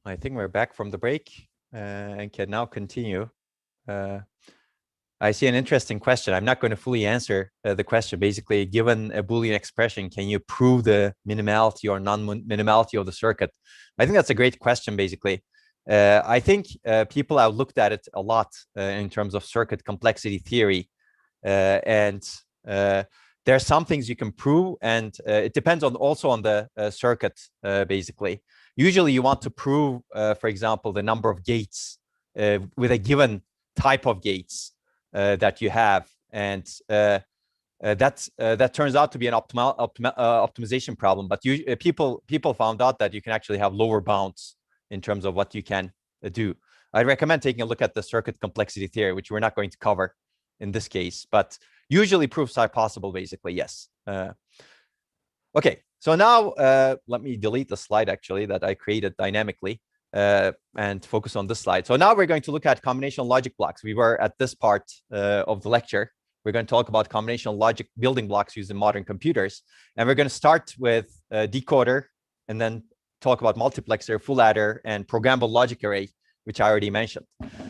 I think we're back from the break and can now continue. I see an interesting question. I'm not going to fully answer the question. Basically, given a Boolean expression, can you prove the minimality or non-minimality of the circuit? I think that's a great question, basically. I think people have looked at it a lot in terms of circuit complexity theory. And there are some things you can prove, and it depends on also on the circuit, basically. Usually you want to prove, for example, the number of gates with a given type of gates that you have, and that turns out to be an optimization problem. But people found out that you can actually have lower bounds in terms of what you can do. I'd recommend taking a look at the circuit complexity theory, which we're not going to cover in this case, but usually proofs are possible, basically, yes. Okay, so now let me delete the slide actually that I created dynamically and focus on this slide. So now we're going to look at combinational logic blocks. We were at this part of the lecture. We're going to talk about combinational logic building blocks used in modern computers. And we're going to start with decoder and then talk about multiplexer, full adder, and programmable logic array, which I already mentioned.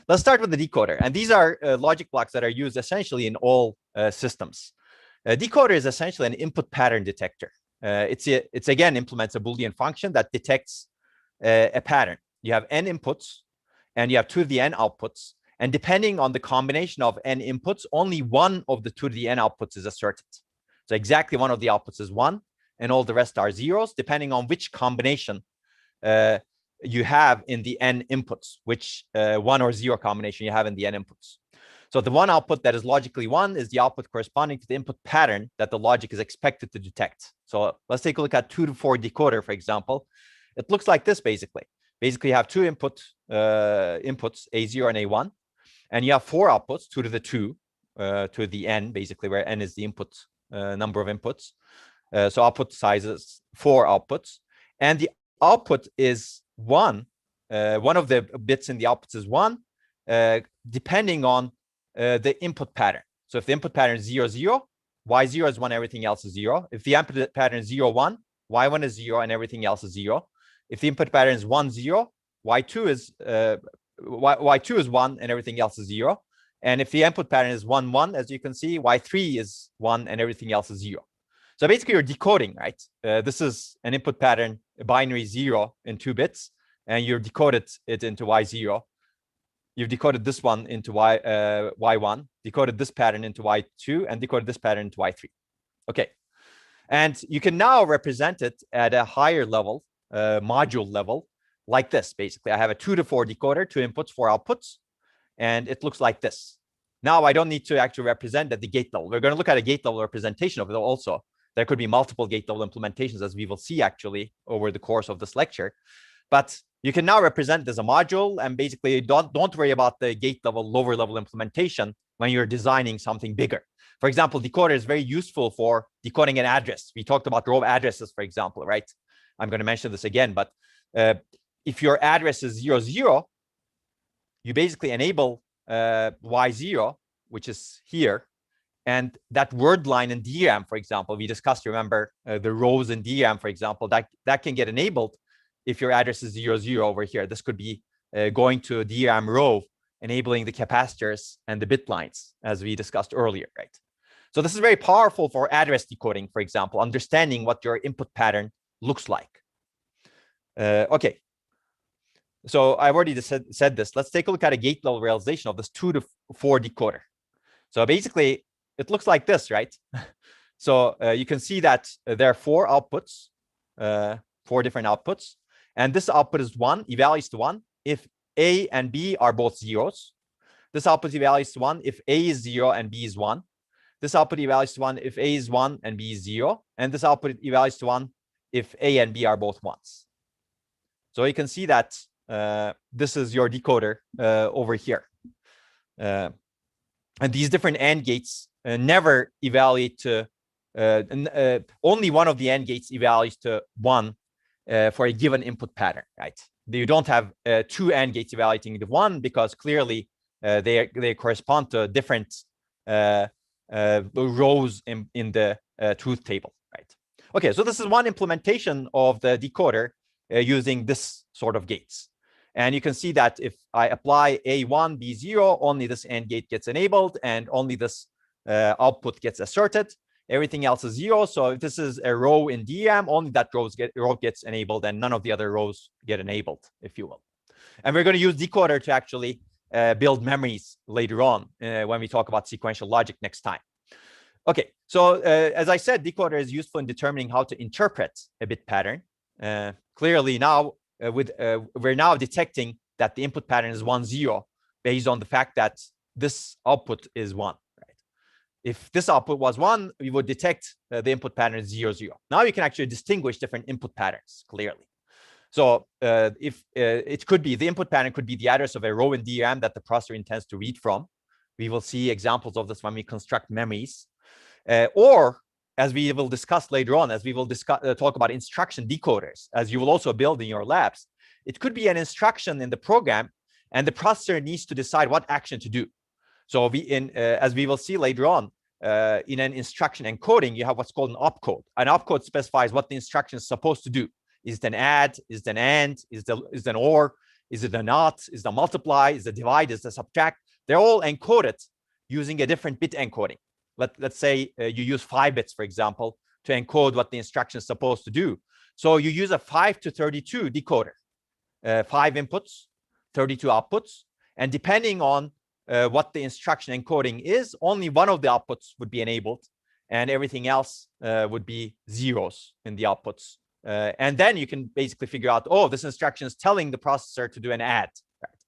Let's start with the decoder. And these are logic blocks that are used essentially in all systems. A decoder is essentially an input pattern detector. It's again implements a Boolean function that detects a pattern. You have n inputs and you have 2 to the n outputs. And depending on the combination of n inputs, only one of the 2 to the n outputs is asserted. So exactly one of the outputs is 1 and all the rest are zeros, depending on which combination you have in the n inputs, which 1 or 0 combination you have in the n inputs. So the one output that is logically 1 is the output corresponding to the input pattern that the logic is expected to detect. So let's take a look at 2 to 4 decoder, for example. It looks like this, basically. Basically, you have 2 inputs, A0 and A1, and you have 4 outputs, 2 to the 2, to the n, basically, where n is the input number of inputs. So output size is 4 outputs, and the output is 1. One of the bits in the outputs is 1, depending on the input pattern. So if the input pattern is 0, 0, y0 is 1, everything else is 0. If the input pattern is 0, 1, y1 is 0, and everything else is 0. If the input pattern is 1, 0, y2 is 1, and everything else is 0. And if the input pattern is 1, 1, as you can see, y3 is 1, and everything else is 0. So basically, you're decoding, right? This is an input pattern, a binary 0 in 2 bits, and you've decoded it into y0. You've decoded this one into y1, decoded this pattern into y2, and decoded this pattern into y3. Okay. And you can now represent it at a higher level, module level, like this, basically. I have a 2 to 4 decoder, 2 inputs, 4 outputs, and it looks like this. Now, I don't need to actually represent at the gate level. We're going to look at a gate level representation of it also. There could be multiple gate level implementations, as we will see actually over the course of this lecture. But you can now represent it as a module, and basically don't worry about the gate level, lower level implementation when you're designing something bigger. For example, decoder is very useful for decoding an address. We talked about row addresses, for example, right? I'm going to mention this again, but if your address is 0, 0, you basically enable y0, which is here. And that word line in DRAM, for example, we discussed, remember, the rows in DRAM, for example, that can get enabled if your address is 0, 0 over here. This could be going to a DRAM row, enabling the capacitors and the bit lines, as we discussed earlier, right? So this is very powerful for address decoding, for example, understanding what your input pattern looks like. Okay. So I've already said this. Let's take a look at a gate level realization of this 2 to 4 decoder. So basically, it looks like this, right? So you can see that there are 4 outputs, 4 different outputs. And this output is 1, evaluates to 1 if A and B are both zeros. This output evaluates to 1 if A is 0 and B is 1. This output evaluates to 1 if A is 1 and B is 0. And this output evaluates to 1 if A and B are both 1s. So you can see that this is your decoder over here. And these different AND gates never evaluate to, only one of the AND gates evaluates to 1 for a given input pattern, right? You don't have 2 AND gates evaluating to 1 because clearly they correspond to different rows in the truth table, right? Okay, so this is one implementation of the decoder. using this sort of gates. And you can see that if I apply A1, B0, only this AND gate gets enabled and only this output gets asserted. Everything else is 0. So if this is a row in DRAM, only that row gets enabled and none of the other rows get enabled, if you will. And we're going to use decoder to actually build memories later on when we talk about sequential logic next time. Okay, so as I said, decoder is useful in determining how to interpret a bit pattern. Clearly now, we're now detecting that the input pattern is 1, 0 based on the fact that this output is 1. Right? If this output was 1, we would detect the input pattern is 0, 0. Now you can actually distinguish different input patterns clearly. So if it could be, the input pattern could be the address of a row in DRAM that the processor intends to read from. We will see examples of this when we construct memories. Or, as we will discuss later on, as we will talk about instruction decoders, as you will also build in your labs, it could be an instruction in the program, and the processor needs to decide what action to do. So as we will see later on, in an instruction encoding, you have what's called an opcode. An opcode specifies what the instruction is supposed to do. Is it an add? Is it an AND? Is it an OR? Is it a NOT? Is it a multiply? Is it a divide? Is it a subtract? They're all encoded using a different bit encoding. Let's say you use 5 bits, for example, to encode what the instruction is supposed to do. So you use a 5 to 32 decoder, 5 inputs, 32 outputs. And depending on what the instruction encoding is, only one of the outputs would be enabled, and everything else would be zeros in the outputs. And then you can basically figure out, oh, this instruction is telling the processor to do an add, right?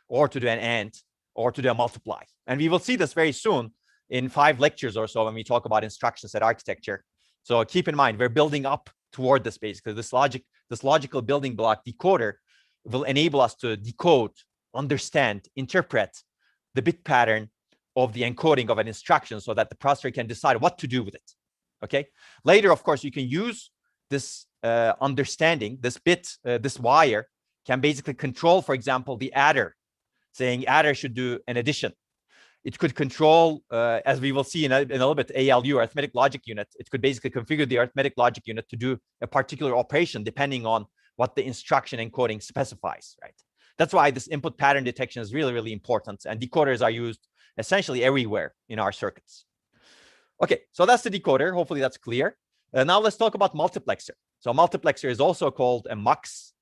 Or to do an AND, or to do a multiply. And we will see this very soon in 5 lectures or so when we talk about instruction set architecture. So keep in mind, we're building up toward this basically. This logical building block decoder will enable us to decode, understand, interpret the bit pattern of the encoding of an instruction so that the processor can decide what to do with it. Okay. Later, of course, you can use this understanding, this bit, this wire can basically control, for example, the adder, saying adder should do an addition. It could control, as we will see in a little bit, ALU, arithmetic logic unit. It could basically configure the arithmetic logic unit to do a particular operation depending on what the instruction encoding specifies, right? That's why this input pattern detection is really, really important. And decoders are used essentially everywhere in our circuits. Okay, so that's the decoder. Hopefully that's clear. Now let's talk about multiplexer. So multiplexer is also called a mux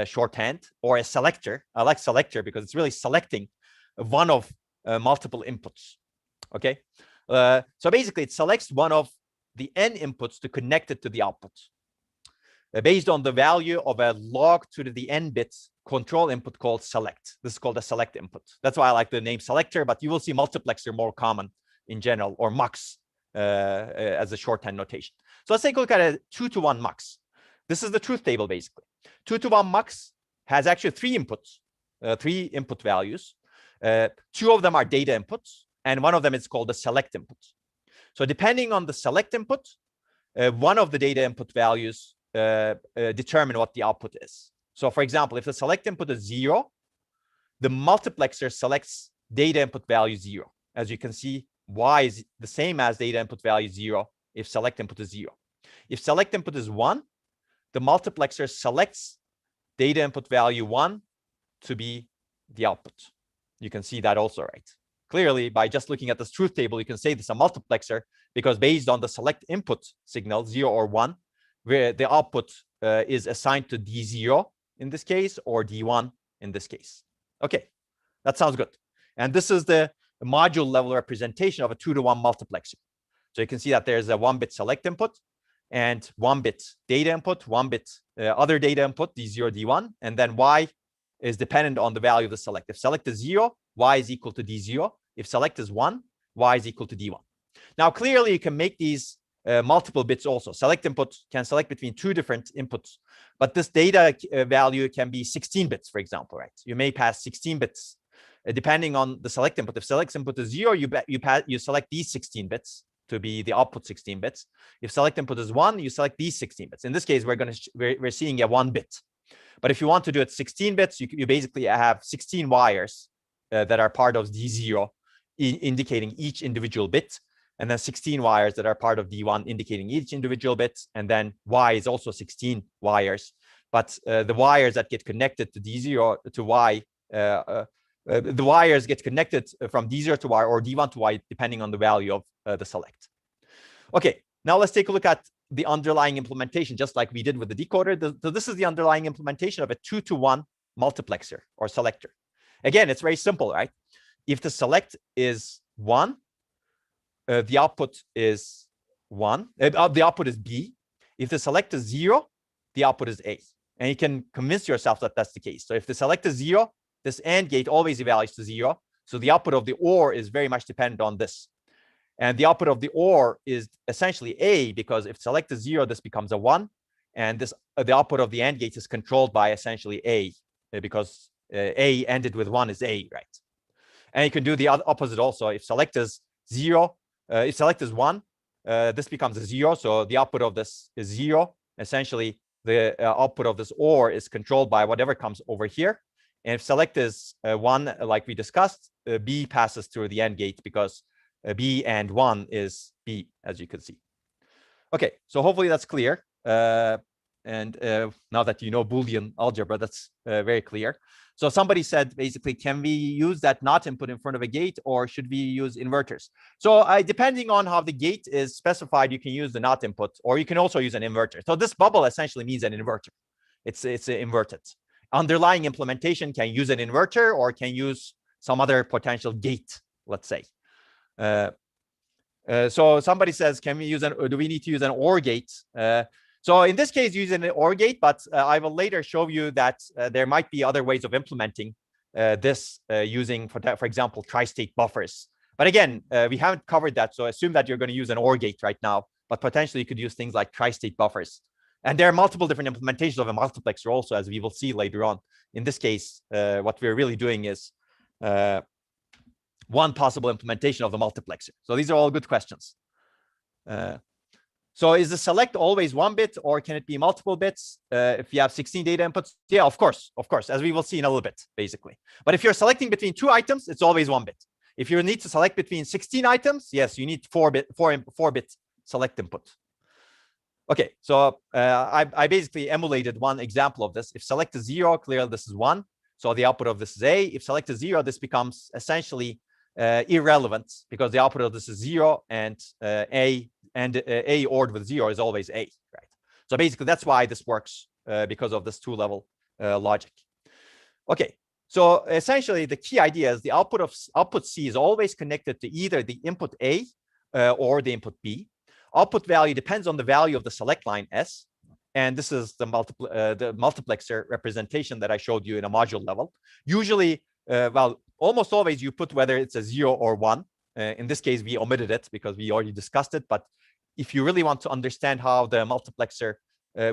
shorthand, or a selector. I like selector because it's really selecting one of multiple inputs. Okay, so basically it selects one of the n inputs to connect it to the output based on the value of a log to the n bits control input called select. This is called a select input. That's why I like the name selector, but you will see multiplexer more common in general, or mux as a shorthand notation. So let's take a look at a 2-to-1 mux. This is the truth table basically. 2-to-1 mux has actually 3 inputs, 3 input values. 2 of them are data inputs, and one of them is called the select input. So depending on the select input, one of the data input values determine what the output is. So for example, if the select input is 0, the multiplexer selects data input value 0. As you can see, y is the same as data input value 0 if select input is 0. If select input is 1, the multiplexer selects data input value 1 to be the output. You can see that also, right? Clearly, by just looking at this truth table, you can say this is a multiplexer because based on the select input signal, 0 or 1, where the output is assigned to D0 in this case, or D1 in this case. Okay, that sounds good. And this is the module level representation of a 2-to-1 multiplexer. So you can see that there's a 1-bit select input and 1-bit data input, 1-bit other data input, D0, D1, and then Y is dependent on the value of the select. If select is 0, Y is equal to D0. If select is 1, Y is equal to D1. Now, clearly, you can make these multiple bits also. Select input can select between 2 different inputs, but this data value can be 16 bits, for example, right? You may pass 16 bits depending on the select input. If select input is 0, you select these 16 bits to be the output 16 bits. If select input is 1, you select these 16 bits. In this case, we're seeing a 1 bit. But if you want to do it 16 bits, you basically have 16 wires that are part of D0, indicating each individual bit, and then 16 wires that are part of D1, indicating each individual bit, and then Y is also 16 wires but the wires that get connected to D0 to Y, the wires get connected from D0 to Y or D1 to Y, depending on the value of the select. Okay, now let's take a look at the underlying implementation, just like we did with the decoder. So this is the underlying implementation of a 2-to-1 multiplexer or selector. Again, it's very simple, right? If the select is 1, the output is 1. The output is B. If the select is 0, the output is A. And you can convince yourself that that's the case. So if the select is 0, this AND gate always evaluates to 0. So the output of the OR is very much dependent on this. And the output of the OR is essentially A, because if select is 0, this becomes a 1. And this the output of the AND gate is controlled by essentially A, because A ended with 1 is A, right? And you can do the opposite also. If select is 0, if select is 1, this becomes a 0. So the output of this is 0. Essentially, the output of this OR is controlled by whatever comes over here. And if select is 1, like we discussed, B passes through the AND gate, because B and 1 is B, as you can see. Okay, so hopefully that's clear. And now that you know Boolean algebra, that's very clear. So somebody said, basically, can we use that not input in front of a gate, or should we use inverters? So depending on how the gate is specified, you can use the not input, or you can also use an inverter. So this bubble essentially means an inverter. It's inverted. Underlying implementation can use an inverter or can use some other potential gate, let's say. So somebody says, can we use do we need to use an OR gate? So in this case, using an OR gate, but I will later show you that there might be other ways of implementing this using, for example, tri-state buffers. But again, we haven't covered that, so assume that you're going to use an OR gate right now, but potentially you could use things like tri-state buffers. And there are multiple different implementations of a multiplexer also, as we will see later on. In this case, what we're really doing is one possible implementation of the multiplexer. So these are all good questions. So is the select always 1 bit, or can it be multiple bits if you have 16 data inputs? Yeah, of course, as we will see in a little bit, basically. But if you're selecting between 2 items, it's always 1 bit. If you need to select between 16 items, yes, you need 4-bit select input. Okay, so I basically emulated one example of this. If select is 0, clearly this is 1. So the output of this is A. If select is 0, this becomes essentially irrelevant, because the output of this is 0, and A ORed with 0 is always A, right? So basically that's why this works, because of this 2-level logic. Okay, so essentially the key idea is the output C is always connected to either the input A or the input B. Output value depends on the value of the select line S, and this is the multiplexer representation that I showed you in a module level. Usually, well, almost always you put whether it's a 0 or 1. In this case, we omitted it because we already discussed it. But if you really want to understand how the multiplexer,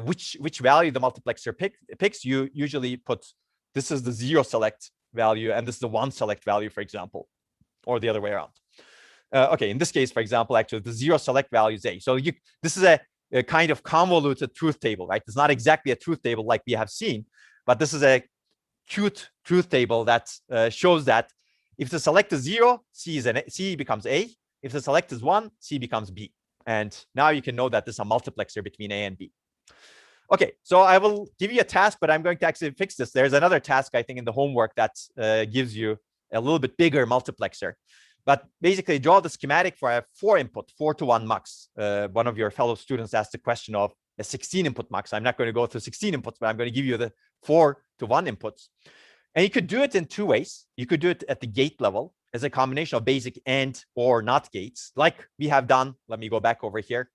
which value the multiplexer picks, you usually put, this is the 0 select value, and this is the 1 select value, for example, or the other way around. Okay, in this case, for example, actually the 0 select value is A. So this is a kind of convoluted truth table, right? It's not exactly a truth table like we have seen, but this is a cute truth table that shows that if the select is 0, C becomes A. If the select is 1, C becomes B. And now you can know that this is a multiplexer between A and B. Okay, so I will give you a task, but I'm going to actually fix this. There's another task, I think, in the homework that gives you a little bit bigger multiplexer. But basically, draw the schematic for a 4-input, 4-to-1 mux. One of your fellow students asked the question of a 16-input mux. I'm not going to go through 16 inputs, but I'm going to give you the 4-to-1 inputs. And you could do it in 2 ways. You could do it at the gate level as a combination of basic and or not gates, like we have done. Let me go back over here.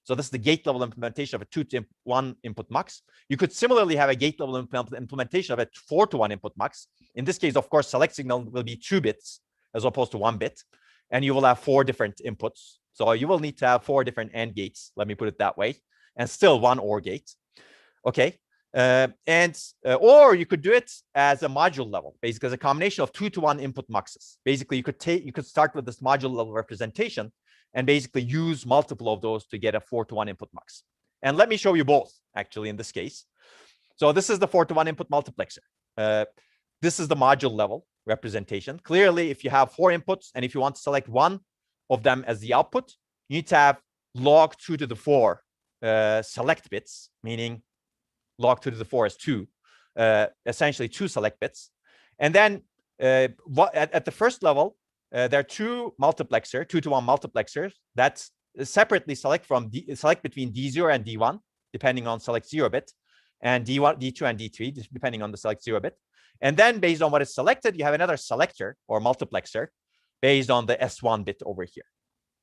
So this is the gate level implementation of a 2-to-1 input mux. You could similarly have a gate level implementation of a 4-to-1 input mux. In this case, of course, select signal will be 2 bits as opposed to 1 bit. And you will have 4 different inputs. So you will need to have 4 different AND gates, let me put it that way, and still 1 OR gate. Okay. Or you could do it as a module level, basically as a combination of 2-to-1 input muxes. Basically, you could start with this module level representation and basically use multiple of those to get a 4-to-1 input mux. And let me show you both, actually, in this case. So this is the 4-to-1 input multiplexer. This is the module level representation. Clearly, if you have 4 inputs and if you want to select one of them as the output, you need to have log 2 to the 4 select bits, meaning log 2 to the 4 is 2, essentially 2 select bits. And then at the first level, there are 2 multiplexer, 2-to-1 multiplexers that separately select between D0 and D1, depending on select 0 bit, and D1, D2, and D3, depending on the select 0 bit. And then based on what is selected, you have another selector or multiplexer based on the S1 bit over here.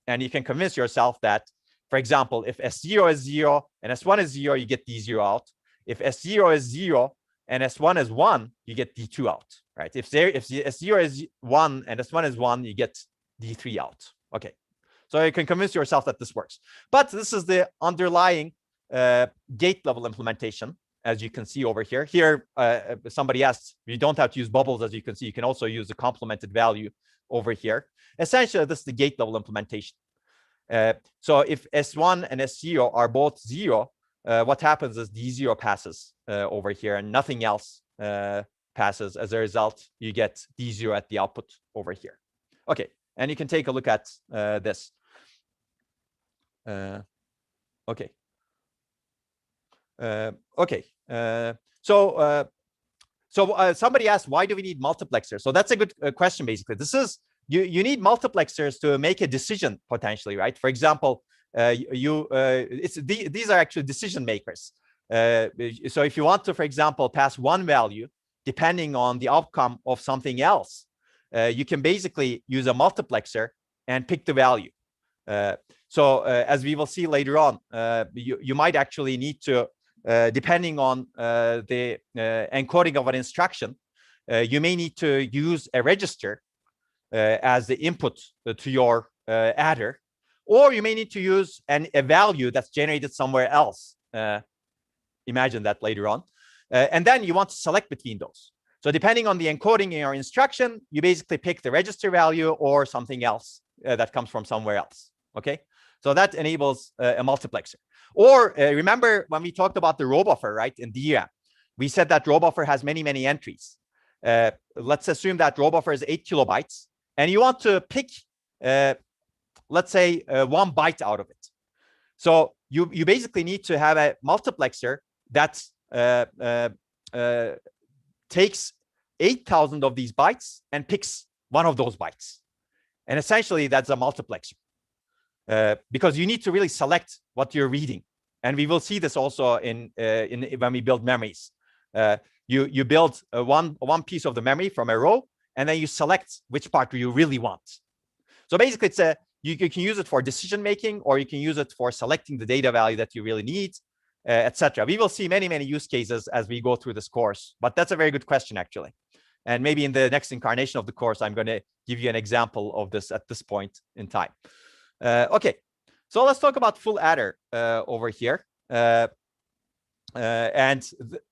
And you can convince yourself that, for example, if S0 is 0 and S1 is 0, you get D0 out. If S0 is 0 and S1 is 1, you get D2 out, right? If S0 is 1 and S1 is 1, you get D3 out. Okay, so you can convince yourself that this works. But this is the underlying gate level implementation, as you can see over here. Here, somebody asked, you don't have to use bubbles, as you can see. You can also use the complemented value over here. Essentially, this is the gate level implementation. So if S1 and S0 are both 0, what happens is D0 passes over here and nothing else passes. As a result, you get D0 at the output over here. Okay, and you can take a look at this. Okay. So somebody asked, why do we need multiplexers? So that's a good question, basically. This is, you need multiplexers to make a decision, potentially, right? For example, these are actually decision makers. So if you want to, for example, pass one value, depending on the outcome of something else, you can basically use a multiplexer and pick the value. So as we will see later on, you might actually need to, depending on the encoding of an instruction, you may need to use a register as the input to your adder, or you may need to use a value that's generated somewhere else. Imagine that later on. And then you want to select between those. So depending on the encoding in your instruction, you basically pick the register value or something else that comes from somewhere else. Okay, so that enables a multiplexer. Or remember when we talked about the row buffer, right, in DRAM, we said that row buffer has many, many entries. Let's assume that row buffer is 8 kilobytes, and you want to pick, let's say, 1 byte out of it. So you basically need to have a multiplexer that takes 8,000 of these bytes and picks one of those bytes. And essentially, that's a multiplexer. Because you need to really select what you're reading. And we will see this also in when we build memories. You build one piece of the memory from a row, and then you select which part do you really want. So basically, it's you can use it for decision making, or you can use it for selecting the data value that you really need, etc. We will see many, many use cases as we go through this course. But that's a very good question, actually. And maybe in the next incarnation of the course, I'm going to give you an example of this at this point in time. Okay, so let's talk about full adder over here.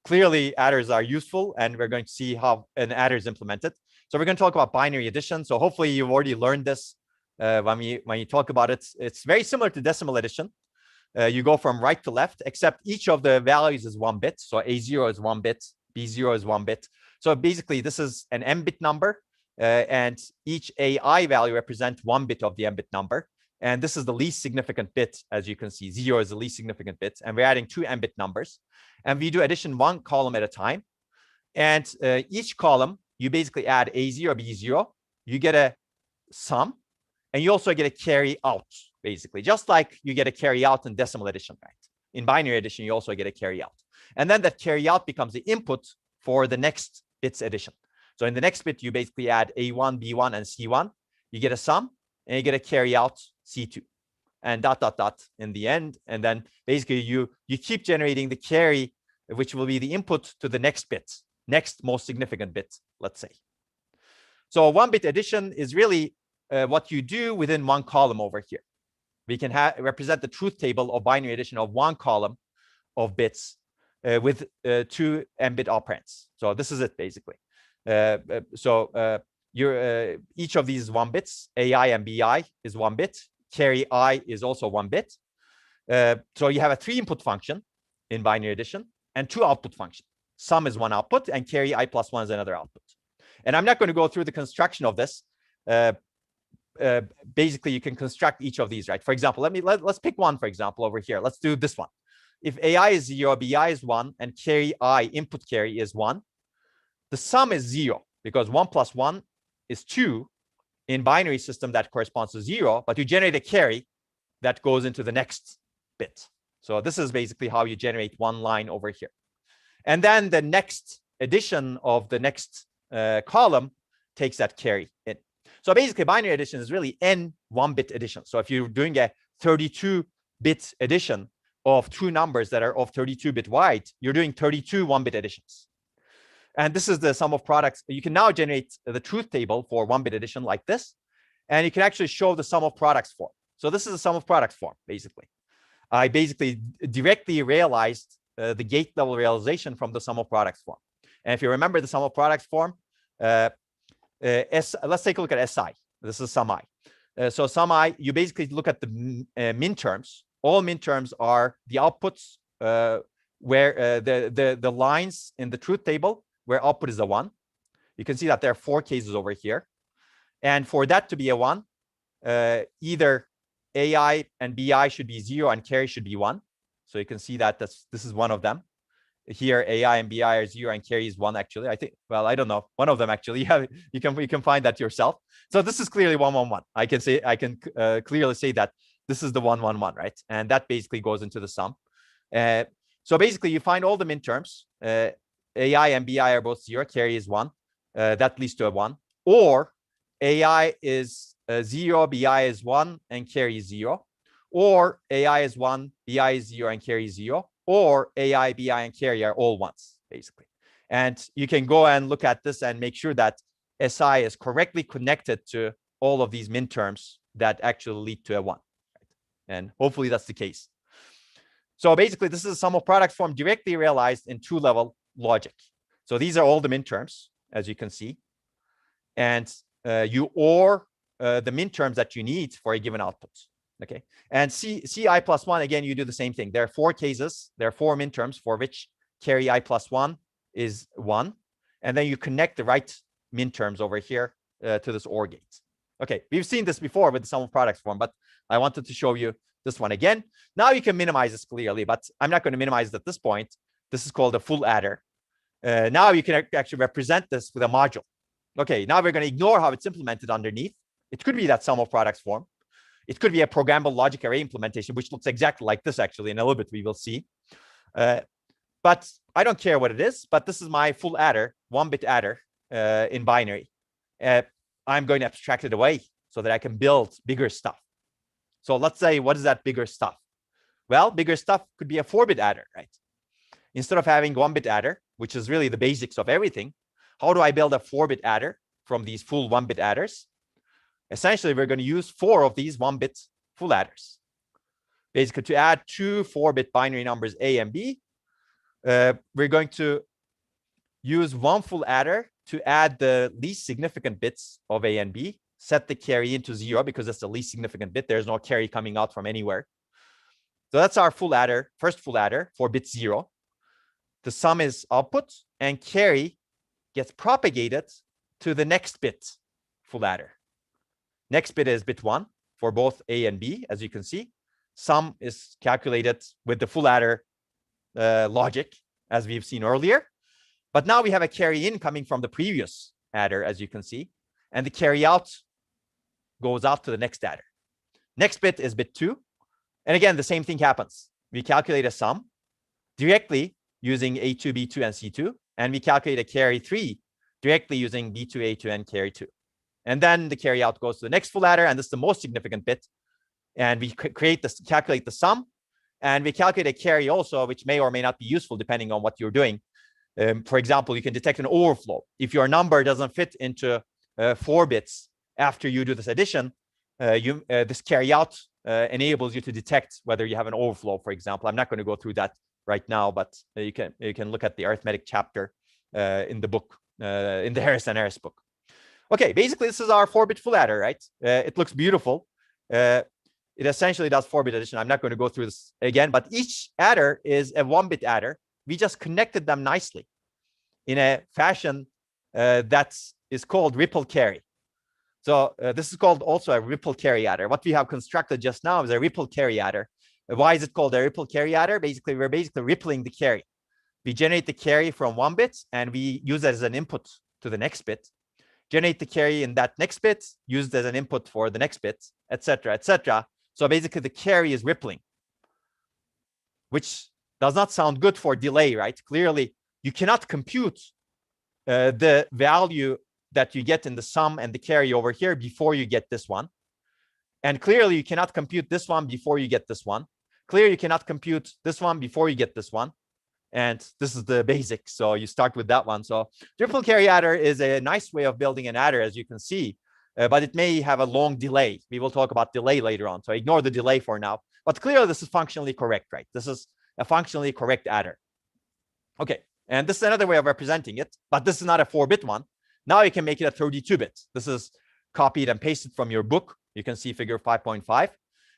Clearly, adders are useful, and we're going to see how an adder is implemented. So we're going to talk about binary addition. So hopefully you've already learned this when you talk about it. It's very similar to decimal addition. You go from right to left, except each of the values is 1 bit. So A0 is 1 bit, B0 is 1 bit. So basically, this is an m-bit number, and each AI value represents 1 bit of the m-bit number. And this is the least significant bit, as you can see. 0 is the least significant bit, and we're adding 2 m-bit numbers. And we do addition 1 column at a time. And each column, you basically add A0, B0. You get a sum, and you also get a carry out, basically, just like you get a carry out in decimal addition, right? In binary addition, you also get a carry out. And then that carry out becomes the input for the next bit's addition. So in the next bit, you basically add A1, B1, and C1. You get a sum, and you get a carry out C2, and ... in the end. And then basically you keep generating the carry, which will be the input to the next bit, next most significant bit, let's say. So 1-bit addition is really what you do within 1 column over here. We can represent the truth table of binary addition of 1 column of bits with 2 m-bit operands. So this is it, basically. Each of these is 1 bits. AI and BI is 1 bit. Carry I is also 1 bit. So you have a 3-input function in binary addition and 2 output functions. Sum is 1 output, and carry I plus 1 is another output. And I'm not going to go through the construction of this. Basically, you can construct each of these, right? For example, let's pick one, for example, over here. Let's do this one. if AI is 0, BI is 1, and carry I, input carry, is 1, the sum is 0, because 1 plus 1 is 2. In binary system, that corresponds to 0, but you generate a carry that goes into the next bit. So this is basically how you generate one line over here. And then the next addition of the next column takes that carry in. So basically, binary addition is really n 1-bit addition. So if you're doing a 32-bit addition of two numbers that are of 32-bit wide, you're doing 32 1-bit additions. And this is the sum of products. You can now generate the truth table for 1-bit addition like this. And you can actually show the sum of products form. So this is the sum of products form, basically. I basically directly realized the gate level realization from the sum of products form. And if you remember the sum of products form, let's take a look at SI. This is sum I. So sum I, you basically look at the min terms. All min terms are the outputs where the lines in the truth table where output is a 1. You can see that there are 4 cases over here. And for that to be a 1, either AI and BI should be 0 and carry should be 1. So you can see that this is one of them. Here, AI and BI are 0 and carry is 1, actually. I think, well, I don't know. One of them, actually. You can find that yourself. So this is clearly 1, 1, 1. I can clearly say that this is the 1, 1, 1, right? And that basically goes into the sum. So basically, you find all the min terms. AI and BI are both 0, carry is 1. That leads to a 1. Or AI is 0, BI is 1, and carry is 0. Or AI is 1, BI is 0, and carry is 0. Or AI, BI, and carry are all 1s, basically. And you can go and look at this and make sure that SI is correctly connected to all of these min terms that actually lead to a 1. Right? And hopefully that's the case. So basically, this is a sum of products form directly realized in 2-level logic. So these are all the min terms, as you can see. And you OR the min terms that you need for a given output. Okay. And CI plus 1, again, you do the same thing. There are 4 cases. There are 4 min terms for which carry I plus 1 is 1. And then you connect the right min terms over here to this OR gate. Okay. We've seen this before with the sum of products form, but I wanted to show you this one again. Now you can minimize this clearly, but I'm not going to minimize it at this point. This is called a full adder. Now you can actually represent this with a module. Okay, now we're going to ignore how it's implemented underneath. It could be that sum of products form. It could be a programmable logic array implementation, which looks exactly like this, actually. In a little bit, we will see. But I don't care what it is, but this is my full adder, 1-bit adder in binary. I'm going to abstract it away so that I can build bigger stuff. So let's say, what is that bigger stuff? Well, bigger stuff could be a 4-bit adder, right? Instead of having 1-bit adder, which is really the basics of everything, how do I build a 4-bit adder from these full 1-bit adders? Essentially, we're going to use 4 of these 1-bit full adders. Basically, to add 2 4-bit binary numbers A and B, we're going to use 1 full adder to add the least significant bits of A and B, set the carry into 0 because that's the least significant bit. There's no carry coming out from anywhere. So that's our full adder, first full adder for bit 0. The sum is output, and carry gets propagated to the next bit full adder. Next bit is bit 1 for both A and B, as you can see. Sum is calculated with the full adder logic, as we've seen earlier. But now we have a carry in coming from the previous adder, as you can see. And the carry out goes out to the next adder. Next bit is bit 2. And again, the same thing happens. We calculate a sum directly using A2, B2, and C2. And we calculate a carry 3 directly using B2, A2, and carry 2. And then the carry out goes to the next full adder, and this is the most significant bit. And we calculate the sum, and we calculate a carry also, which may or may not be useful depending on what you're doing. For example, you can detect an overflow. If your number doesn't fit into 4 bits after you do this addition, this carry out enables you to detect whether you have an overflow, for example. I'm not going to go through that right now, but you can look at the arithmetic chapter in the book, in the Harris and Harris book. Okay, basically this is our 4-bit full adder, right? It looks beautiful. It essentially does 4-bit addition. I'm not going to go through this again, but each adder is a 1-bit adder. We just connected them nicely in a fashion that is called ripple carry. So this is called also a ripple carry adder. What we have constructed just now is a ripple carry adder Why is it called a ripple carry adder? Basically, we're rippling the carry. We generate the carry from one bit, and we use it as an input to the next bit. Generate the carry in that next bit, used as an input for the next bit, etc., etc. So basically, the carry is rippling, which does not sound good for delay, right? Clearly, you cannot compute the value that you get in the sum and the carry over here before you get this one. And clearly, you cannot compute this one before you get this one. Clearly, you cannot compute this one before you get this one. And this is the basic. So you start with that one. So ripple carry adder is a nice way of building an adder, as you can see, but it may have a long delay. We will talk about delay later on. So ignore the delay for now. But clearly, this is functionally correct, right? This is a functionally correct adder. Okay, and this is another way of representing it, but this is not a 4-bit one. Now you can make it a 32-bit. This is copied and pasted from your book. You can see figure 5.5.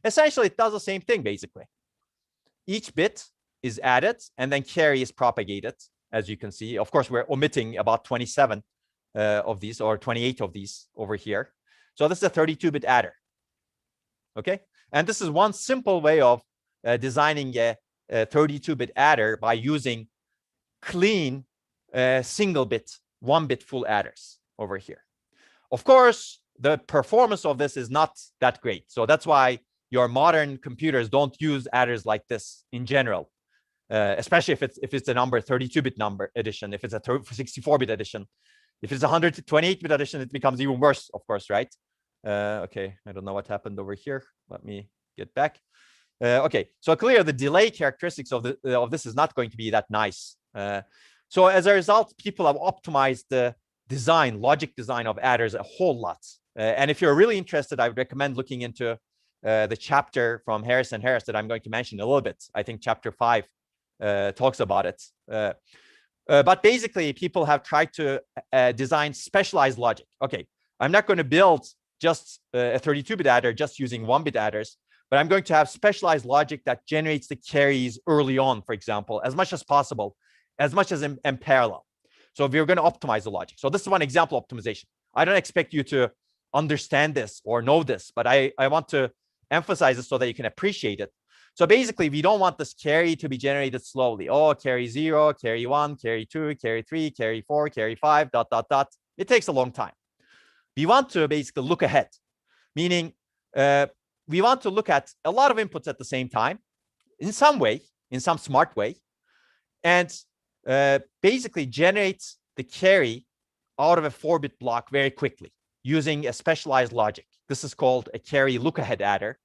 Essentially, it does the same thing, basically. Each bit is added, and then carry is propagated, as you can see. Of course, we're omitting about 27 of these, or 28 of these over here. So this is a 32-bit adder. Okay, and this is one simple way of designing a 32-bit adder by using clean single-bit, 1-bit full adders over here. Of course, the performance of this is not that great. So that's why your modern computers don't use adders like this in general, especially if it's a number 32-bit number edition, if it's a 64-bit edition. If it's a 128-bit edition, it becomes even worse, of course, right? Okay, I don't know what happened over here. Let me get back. Okay, so clearly the delay characteristics of this is not going to be that nice. So as a result, people have optimized the design, logic design of adders a whole lot. And if you're really interested, I would recommend looking into the chapter from Harris and Harris that I'm going to mention a little bit. I think chapter 5 talks about it. But basically, people have tried to design specialized logic. Okay, I'm not going to build just a 32-bit adder just using 1-bit adders, but I'm going to have specialized logic that generates the carries early on, for example, as much as possible, as much as in parallel. So we're going to optimize the logic. So this is one example of optimization. I don't expect you to understand this or know this, but I want to emphasize it so that you can appreciate it. So basically, we don't want this carry to be generated slowly. Oh, carry 0, carry 1, carry 2, carry 3, carry 4, carry 5, ... It takes a long time. We want to basically look ahead, meaning we want to look at a lot of inputs at the same time in some way, in some smart way, and basically generate the carry out of a 4-bit block very quickly using a specialized logic. This is called a carry look-ahead adder.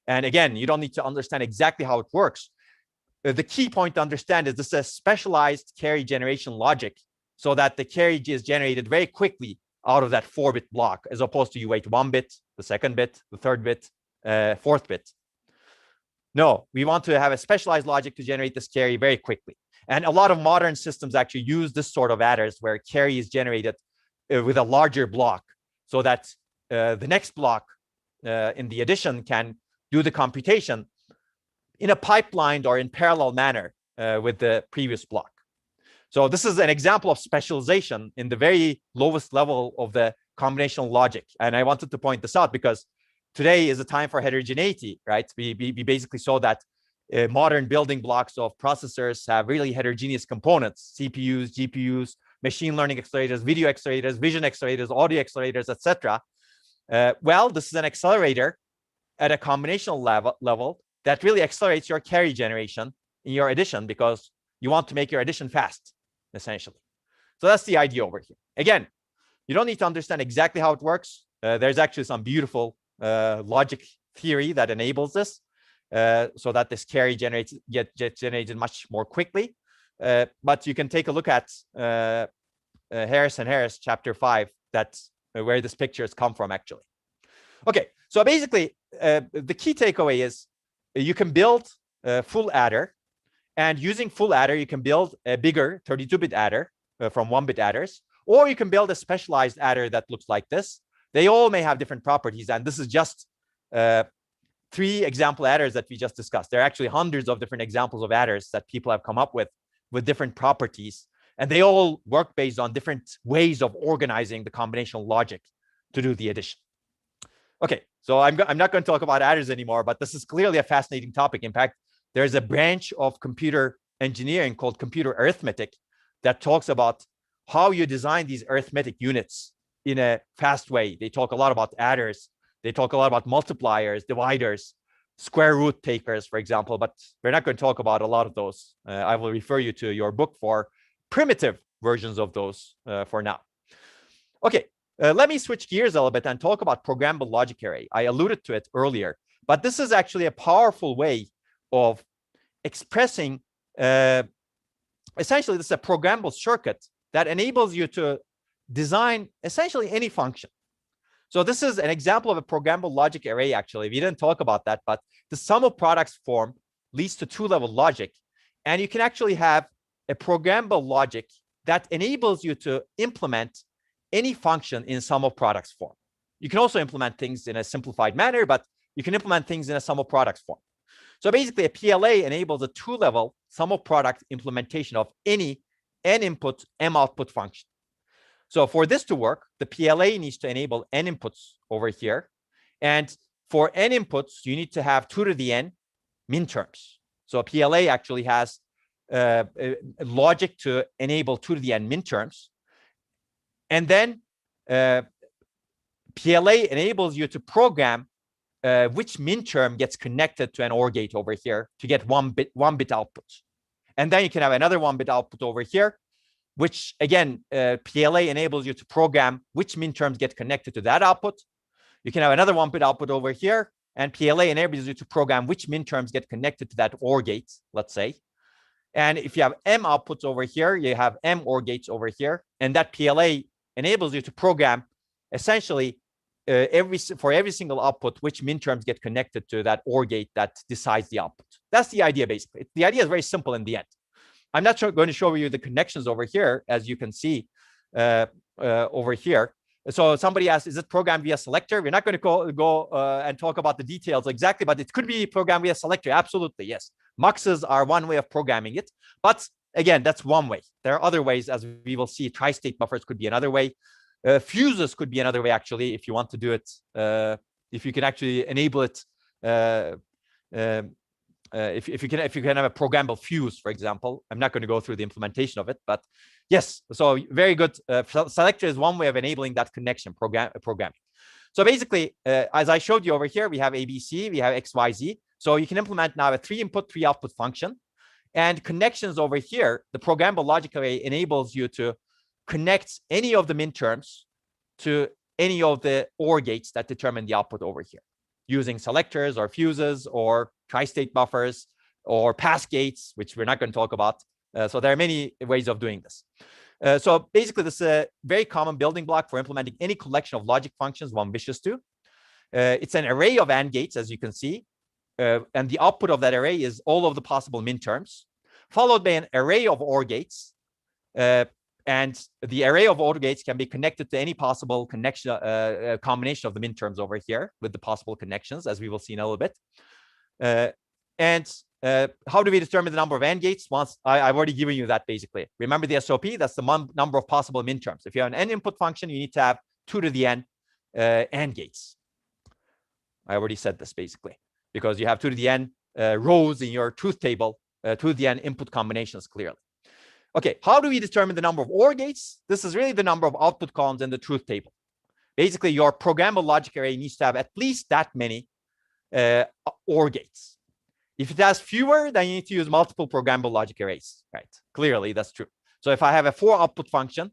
And again, you don't need to understand exactly how it works. The key point to understand is this is a specialized carry generation logic so that the carry is generated very quickly out of that 4-bit block, as opposed to you wait 1 bit, the 2nd bit, the 3rd bit, 4th bit. No, we want to have a specialized logic to generate this carry very quickly. And a lot of modern systems actually use this sort of adders where carry is generated with a larger block so that the next block in the addition can do the computation in a pipelined or in parallel manner with the previous block. So this is an example of specialization in the very lowest level of the combinational logic. And I wanted to point this out because today is a time for heterogeneity, right? We basically saw that modern building blocks of processors have really heterogeneous components: CPUs, GPUs, machine learning accelerators, video accelerators, vision accelerators, audio accelerators, etc. Well, this is an accelerator at a combinational level that really accelerates your carry generation in your addition because you want to make your addition fast, essentially. So that's the idea over here. Again, you don't need to understand exactly how it works. There's actually some beautiful logic theory that enables this so that this carry gets generated much more quickly. But you can take a look at Harris and Harris chapter 5, that's where this picture has come from, actually. Okay, so basically, the key takeaway is you can build a full adder, and using full adder, you can build a bigger 32-bit adder from 1-bit adders, or you can build a specialized adder that looks like this. They all may have different properties, and this is just 3 example adders that we just discussed. There are actually hundreds of different examples of adders that people have come up with different properties, and they all work based on different ways of organizing the combinational logic to do the addition. Okay, so I'm not going to talk about adders anymore, but this is clearly a fascinating topic. In fact, there's a branch of computer engineering called computer arithmetic that talks about how you design these arithmetic units in a fast way. They talk a lot about adders. They talk a lot about multipliers, dividers, square root takers, for example, but we're not going to talk about a lot of those. I will refer you to your book for primitive versions of those for now. Okay, let me switch gears a little bit and talk about programmable logic array. I alluded to it earlier, but this is actually a powerful way of expressing, essentially, this is a programmable circuit that enables you to design essentially any function. So this is an example of a programmable logic array, actually. We didn't talk about that, but the sum of products form leads to two-level logic. And you can actually have a programmable logic that enables you to implement any function in sum of products form. You can also implement things in a simplified manner, but you can implement things in a sum of products form. So basically, a PLA enables a two-level sum of product implementation of any n input, m output function. So for this to work, the PLA needs to enable n inputs over here. And for n inputs, you need to have 2 to the n minterms. So PLA actually has logic to enable 2 to the n minterms. And then PLA enables you to program which minterm gets connected to an OR gate over here to get one bit output. And then you can have another 1-bit output over here, which again, PLA enables you to program which minterms get connected to that output. You can have another 1-bit output over here, and PLA enables you to program which minterms get connected to that OR gate, let's say. And if you have m outputs over here, you have m OR gates over here, and that PLA enables you to program essentially for every single output which minterms get connected to that OR gate that decides the output. That's the idea, basically. The idea is very simple in the end. I'm not going to show you the connections over here, as you can see over here. So somebody asked, is it programmed via selector? We're not going to go and talk about the details exactly, but it could be programmed via selector. Absolutely, yes. Muxes are one way of programming it. But again, that's one way. There are other ways, as we will see. Tri-state buffers could be another way. Fuses could be another way, actually, if you want to do it. If you can actually enable it. If you can have a programmable fuse, for example. I'm not going to go through the implementation of it, but yes, so very good. Selector is one way of enabling that connection programming. So basically, as I showed you over here, we have ABC, we have XYZ. So you can implement now a 3-input, 3-output function. And connections over here, the programmable logic array enables you to connect any of the minterms to any of the OR gates that determine the output over here, using selectors or fuses or tri-state buffers or pass gates, which we're not going to talk about. So there are many ways of doing this. So basically, this is a very common building block for implementing any collection of logic functions one wishes to. It's an array of AND gates, as you can see. And the output of that array is all of the possible minterms, followed by an array of OR gates. And the array of OR gates can be connected to any possible connection, combination of the minterms over here with the possible connections, as we will see in a little bit. How do we determine the number of AND gates? Once I've already given you that, basically. Remember the SOP, that's the number of possible minterms. If you have an n input function, you need to have 2 to the n AND gates. I already said this, basically, because you have 2 to the n rows in your truth table, 2 to the n input combinations, clearly. Okay, how do we determine the number of OR gates? This is really the number of output columns in the truth table. Basically, your programmable logic array needs to have at least that many OR gates. If it has fewer, then you need to use multiple programmable logic arrays, right? Clearly, that's true. So if I have a 4-output function,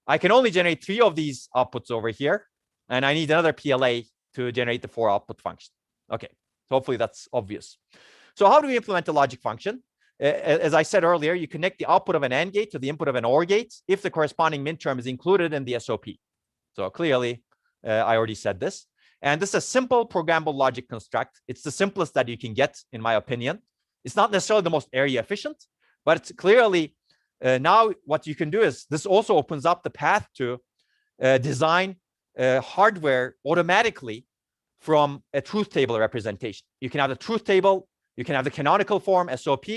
I can only generate 3 of these outputs over here, and I need another PLA to generate the 4-output function. Okay, so hopefully that's obvious. So how do we implement a logic function? As I said earlier, you connect the output of an AND gate to the input of an OR gate if the corresponding minterm is included in the SOP. So clearly, I already said this. And this is a simple programmable logic construct. It's the simplest that you can get, in my opinion. It's not necessarily the most area efficient, but it's clearly now what you can do is this also opens up the path to design hardware automatically from a truth table representation. You can have the truth table, you can have the canonical form, SOP,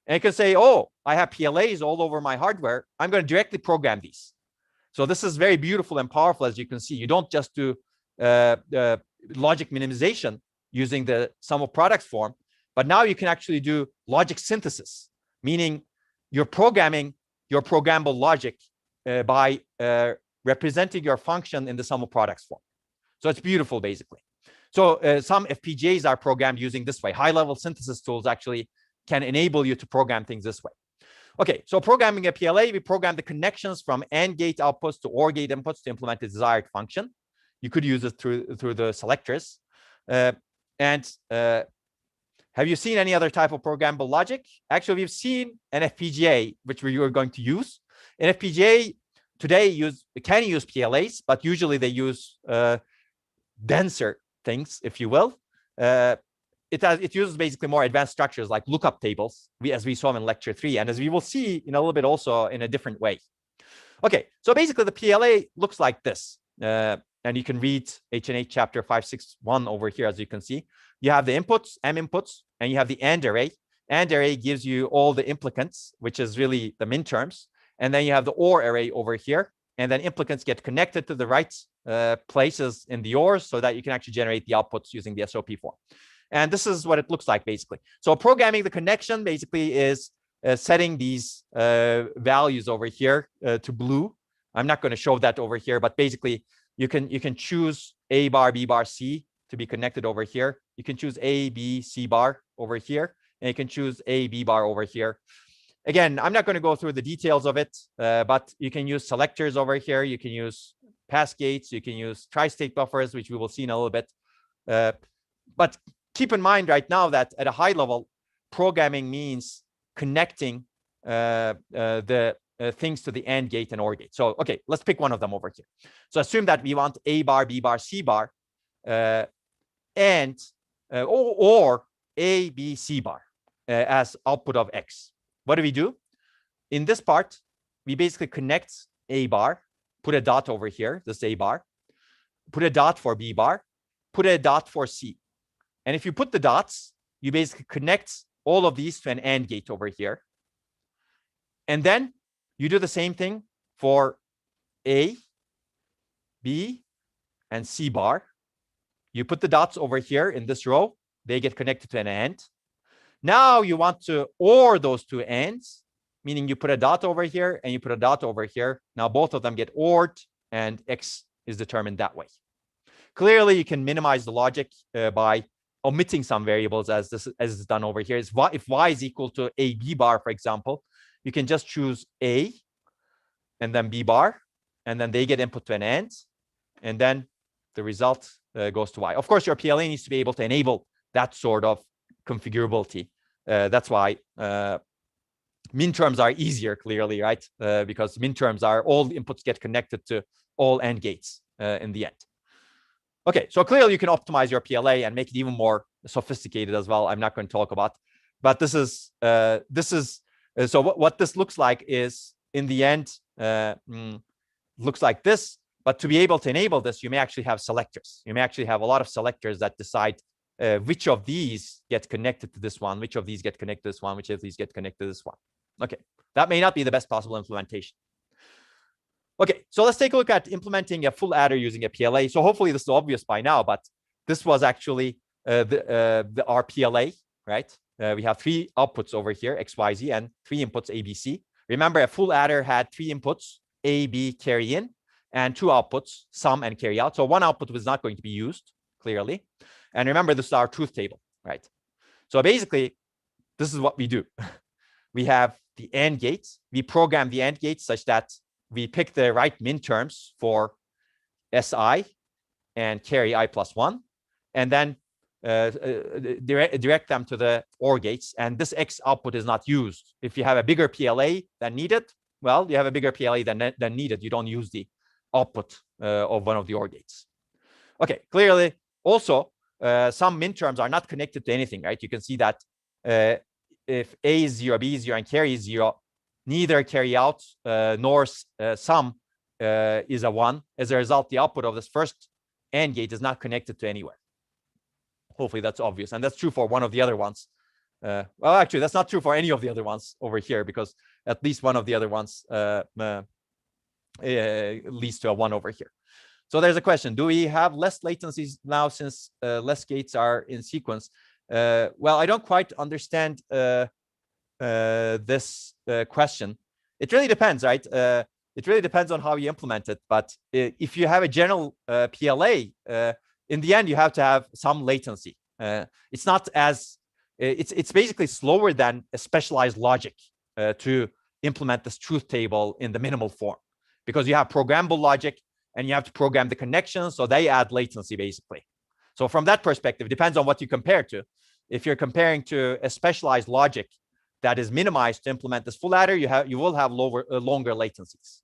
and you can say, oh, I have PLAs all over my hardware. I'm going to directly program these. So this is very beautiful and powerful, as you can see. You don't just do logic minimization using the sum of products form, but now you can actually do logic synthesis, meaning you're programming your programmable logic by representing your function in the sum of products form. So it's beautiful, basically. So some FPGAs are programmed using this way. High-level synthesis tools actually can enable you to program things this way. Okay, so programming a PLA, we program the connections from AND gate outputs to OR gate inputs to implement the desired function. You could use it through the selectors. Have you seen any other type of programmable logic? Actually, we've seen an FPGA, which we are going to use. An FPGA today can use PLAs, but usually they use denser things, if you will. It uses basically more advanced structures like lookup tables, as we saw in lecture 3, and as we will see in a little bit also in a different way. Okay, so basically the PLA looks like this. And you can read H&H chapter 561 over here, as you can see. You have the inputs, M inputs, and you have the AND array. AND array gives you all the implicants, which is really the minterms. And then you have the OR array over here. And then implicants get connected to the right places in the ORs so that you can actually generate the outputs using the SOP form. And this is what it looks like, basically. So programming the connection basically is setting these values over here to blue. I'm not going to show that over here, but basically you can choose A bar, B bar, C to be connected over here. You can choose A, B, C bar over here, and you can choose A, B bar over here. Again, I'm not going to go through the details of it, but you can use selectors over here. You can use pass gates. You can use tri-state buffers, which we will see in a little bit. But keep in mind right now that at a high level, programming means connecting the things to the AND gate and OR gate. So, okay, let's pick one of them over here. So assume that we want A bar, B bar, C bar, or A, B, C bar as output of X. What do? In this part, we basically connect A bar, put a dot over here, this A bar, put a dot for B bar, put a dot for C. And if you put the dots, you basically connect all of these to an AND gate over here. And then you do the same thing for A, B, and C bar. You put the dots over here in this row. They get connected to an AND. Now you want to OR those two ANDs, meaning you put a dot over here and you put a dot over here. Now both of them get ORed, and X is determined that way. Clearly, you can minimize the logic by omitting some variables as is done over here. If Y is equal to A, B bar, for example, you can just choose A and then B bar, and then they get input to an AND, and then the result goes to Y. Of course, your PLA needs to be able to enable that sort of configurability. That's why minterms are easier, clearly, right? Because minterms are all the inputs get connected to all AND gates in the end. Okay, so clearly you can optimize your PLA and make it even more sophisticated as well. I'm not going to talk about, but this is so what this looks like is in the end looks like this. But to be able to enable this, you may actually have selectors. You may actually have a lot of selectors that decide which of these get connected to this one, which of these get connected to this one, which of these get connected to this one. Okay, that may not be the best possible implementation. Okay, so let's take a look at implementing a full adder using a PLA. So hopefully this is obvious by now, but this was actually our PLA, right? We have 3 outputs over here, X, Y, Z, and 3 inputs, A, B, C. Remember, a full adder had 3 inputs, A, B, carry in, and 2 outputs, sum and carry out. So 1 output was not going to be used, clearly. And remember, this is our truth table, right? So basically, this is what we do. We have the AND gates. We program the AND gates such that we pick the right minterms for SI and carry I plus 1, and then direct them to the OR gates. And this X output is not used. If you have a bigger PLA than needed, well, you have a bigger PLA than needed. You don't use the output of one of the OR gates. Okay, clearly, also, some minterms are not connected to anything, right? You can see that if A is 0, B is 0, and carry is 0, neither carry out nor sum is a 1. As a result, the output of this first AND gate is not connected to anywhere. Hopefully that's obvious. And that's true for one of the other ones. Well, actually, that's not true for any of the other ones over here, because at least one of the other ones leads to a 1 over here. So there's a question: do we have less latencies now since less gates are in sequence? Well, I don't quite understand this question. It really depends, right? It really depends on how you implement it. But if you have a general PLA, in the end, you have to have some latency. It's not as it's basically slower than a specialized logic to implement this truth table in the minimal form, because you have programmable logic and you have to program the connections, so they add latency basically. So from that perspective, it depends on what you compare to. If you're comparing to a specialized logic that is minimized to implement this full adder, you will have longer latencies.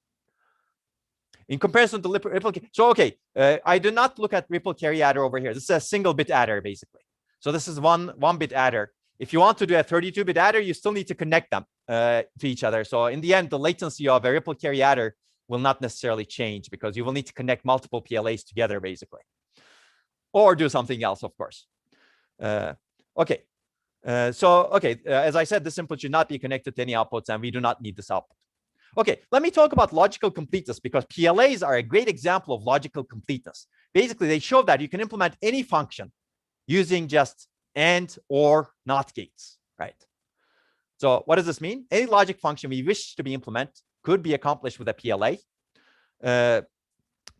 In comparison to ripple, so okay, I do not look at ripple carry adder over here. This is a single bit adder basically. So this is one bit adder. If you want to do a 32-bit adder, you still need to connect them to each other. So in the end, the latency of a ripple carry adder will not necessarily change, because you will need to connect multiple PLAs together basically, or do something else, of course. Okay. As I said, this input should not be connected to any outputs, and we do not need this output. Okay, let me talk about logical completeness, because PLAs are a great example of logical completeness. Basically, they show that you can implement any function using just AND or NOT gates, right? So what does this mean? Any logic function we wish to be implemented could be accomplished with a PLA.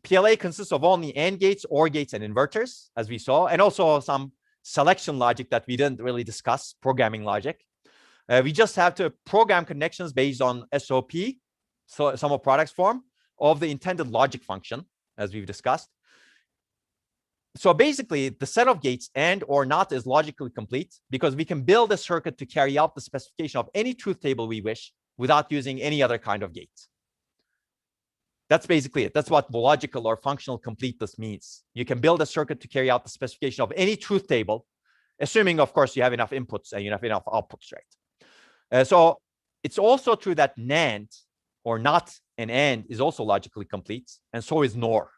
PLA consists of only AND gates, OR gates, and inverters, as we saw, and also some selection logic that we didn't really discuss, programming logic. We just have to program connections based on SOP, so sum of products form, of the intended logic function, as we've discussed. So basically, the set of gates AND or NOT is logically complete, because we can build a circuit to carry out the specification of any truth table we wish without using any other kind of gate. That's basically it. That's what logical or functional completeness means. You can build a circuit to carry out the specification of any truth table, assuming, of course, you have enough inputs and you have enough outputs, right? So it's also true that NAND, or NOT and AND, is also logically complete, and so is NOR.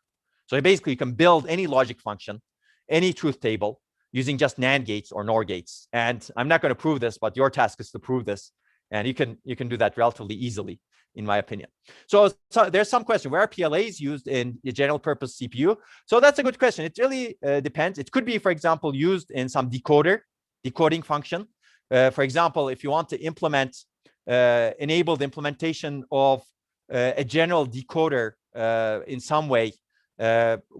So basically, you can build any logic function, any truth table, using just NAND gates or NOR gates. And I'm not going to prove this, but your task is to prove this, and you can do that relatively easily, in my opinion. So there's some question: where are PLAs used in the general purpose CPU? So that's a good question. It really depends. It could be, for example, used in some decoding function. For example, if you want to implement enable the implementation of a general decoder in some way,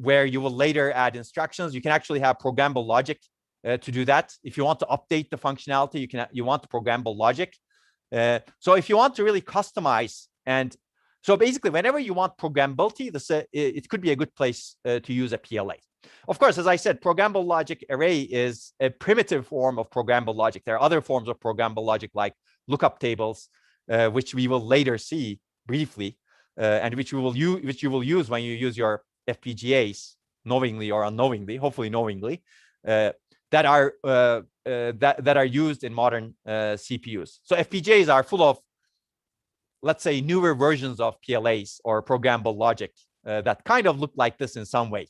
where you will later add instructions, you can actually have programmable logic to do that. If you want to update the functionality, you want the programmable logic. So if you want to really customize, and so basically whenever you want programmability, it could be a good place to use a PLA. Of course, as I said, programmable logic array is a primitive form of programmable logic. There are other forms of programmable logic like lookup tables, which we will later see briefly, and which you will use when you use your FPGAs, knowingly or unknowingly, hopefully knowingly, that are used in modern CPUs. So FPGAs are full of, let's say, newer versions of PLAs or programmable logic that kind of look like this in some way,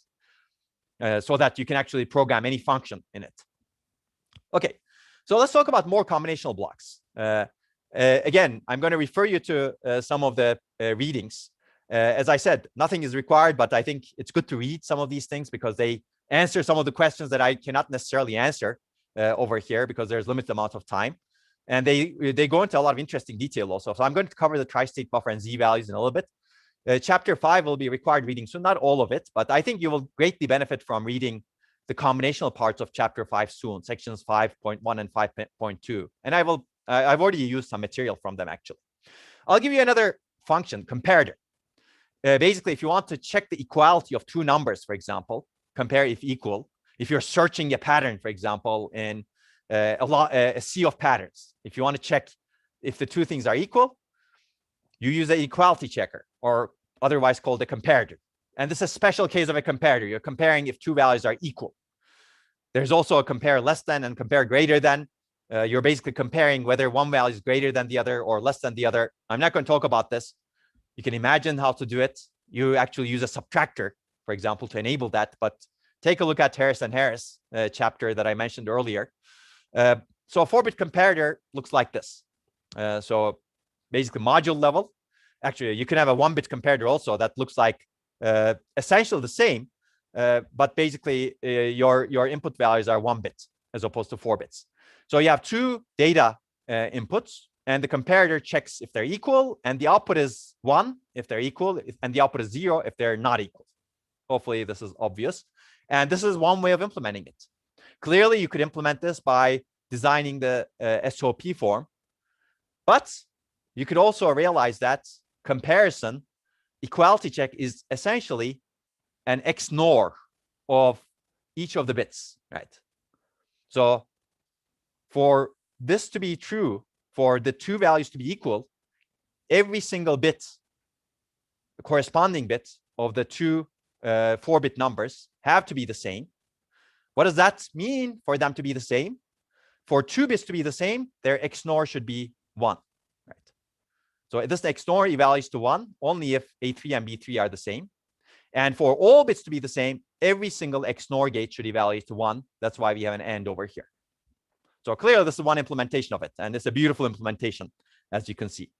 so that you can actually program any function in it. Okay, so let's talk about more combinational blocks. Again, I'm going to refer you to some of the readings. As I said, nothing is required, but I think it's good to read some of these things because they answer some of the questions that I cannot necessarily answer over here because there's limited amount of time. And they go into a lot of interesting detail also. So I'm going to cover the tri-state buffer and z-values in a little bit. Chapter 5 will be required reading, so not all of it, but I think you will greatly benefit from reading the combinational parts of chapter 5 soon, sections 5.1 and 5.2. And I've already used some material from them, actually. I'll give you another function, comparator. Basically, if you want to check the equality of two numbers, for example, compare if equal. If you're searching a pattern, for example, in a sea of patterns, if you want to check if the two things are equal, you use an equality checker, or otherwise called a comparator. And this is a special case of a comparator. You're comparing if two values are equal. There's also a compare less than and compare greater than. You're basically comparing whether one value is greater than the other or less than the other. I'm not going to talk about this. You can imagine how to do it. You actually use a subtractor, for example, to enable that. But take a look at Harris and Harris chapter that I mentioned earlier. So a 4-bit comparator looks like this. So basically module level. Actually, you can have a 1-bit comparator also that looks like essentially the same, but basically your input values are 1 bit as opposed to 4 bits. So you have 2 data inputs, and the comparator checks if they're equal, and the output is 1 if they're equal, and the output is 0 if they're not equal. Hopefully this is obvious. And this is one way of implementing it. Clearly, you could implement this by designing the SOP form, but you could also realize that comparison equality check is essentially an XNOR of each of the bits, right? So for this to be true, for the 2 values to be equal, every single bit, the corresponding bit of the 2 4-bit numbers have to be the same. What does that mean for them to be the same? For 2 bits to be the same, their XNOR should be 1, right? So this XNOR evaluates to 1 only if A3 and B3 are the same. And for all bits to be the same, every single XNOR gate should evaluate to 1. That's why we have an AND over here. So clearly, this is one implementation of it, and it's a beautiful implementation, as you can see.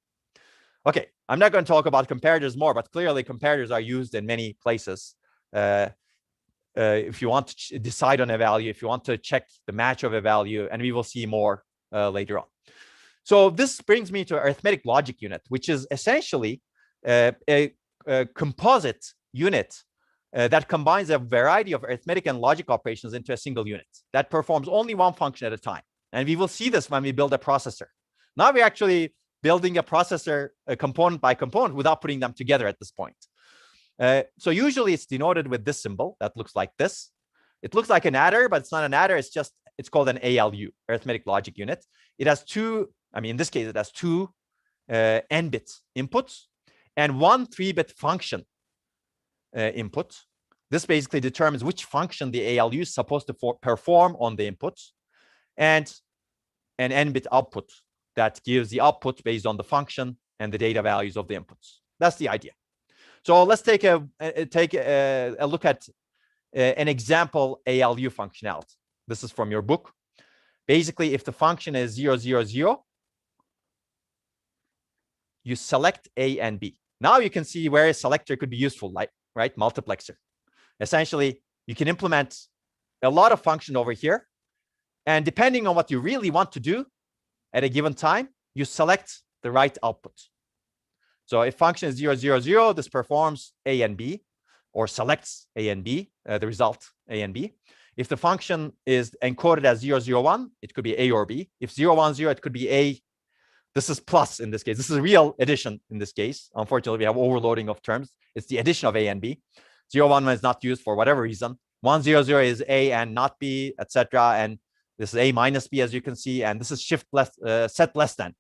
Okay, I'm not going to talk about comparators more, but clearly comparators are used in many places. If you want to decide on a value, if you want to check the match of a value, and we will see more later on. So this brings me to arithmetic logic unit, which is essentially a composite unit that combines a variety of arithmetic and logic operations into a single unit that performs only one function at a time. And we will see this when we build a processor. Now we're actually building a processor component by component without putting them together at this point. So usually it's denoted with this symbol that looks like this. It looks like an adder, but it's not an adder. It's called an ALU, arithmetic logic unit. It has 2, in this case, it has 2 n-bit inputs and 1 3-bit function input. This basically determines which function the ALU is supposed to perform on the inputs, and an n-bit output that gives the output based on the function and the data values of the inputs. That's the idea. So let's take a look at an example ALU functionality. This is from your book. Basically, if the function is 0, 0, 0, you select A and B. Now you can see where a selector could be useful, like, right? Multiplexer. Essentially, you can implement a lot of function over here. And depending on what you really want to do at a given time, you select the right output. So if function is 0, 0, 0, this performs A and B, or selects A and B, the result A and B. If the function is encoded as 0, 0, 1, it could be A or B. If 0, 1, 0, it could be A. This is plus in this case. This is a real addition in this case. Unfortunately, we have overloading of terms. It's the addition of A and B. 0, 1 is not used for whatever reason. 1, 0, 0 is A and not B, etc. And this is A minus B, as you can see. And this is set less than,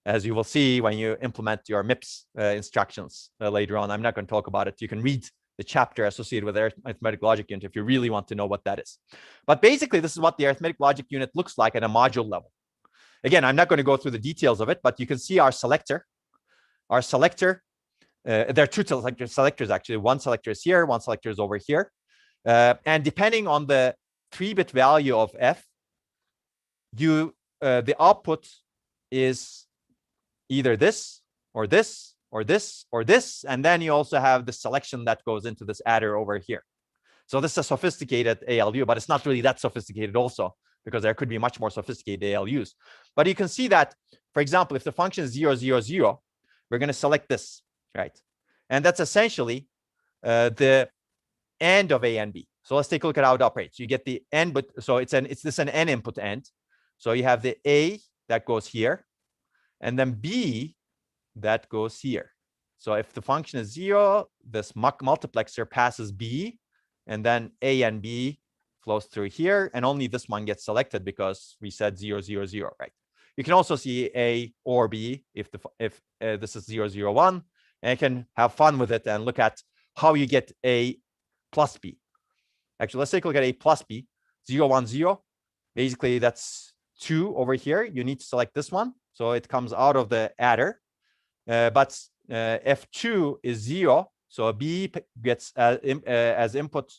as you will see when you implement your MIPS instructions later on. I'm not going to talk about it. You can read the chapter associated with arithmetic logic unit if you really want to know what that is. But basically, this is what the arithmetic logic unit looks like at a module level. Again, I'm not going to go through the details of it, but you can see our selector. Our selector, there are 2 selectors, actually. One selector is here, one selector is over here. And depending on the 3-bit value of F, the output is either this, or this, or this, or this. And then you also have the selection that goes into this adder over here. So this is a sophisticated ALU, but it's not really that sophisticated also, because there could be much more sophisticated ALUs. But you can see that, for example, if the function is 0, 0, 0, we're going to select this, right? And that's essentially the AND of A and B. So let's take a look at how it operates. You get the AND, but so it's an N input AND. So you have the A that goes here, and then B that goes here. So if the function is 0, this multiplexer passes B, and then A and B flows through here, and only this one gets selected because we said 0, 0, 0, right? You can also see A or B if this is 0, 0, 1, and you can have fun with it and look at how you get A plus B. Actually, let's take a look at A plus B. 0, 1, 0. Basically, that's 2 over here. You need to select this one, so it comes out of the adder. But F2 is 0, so B gets as input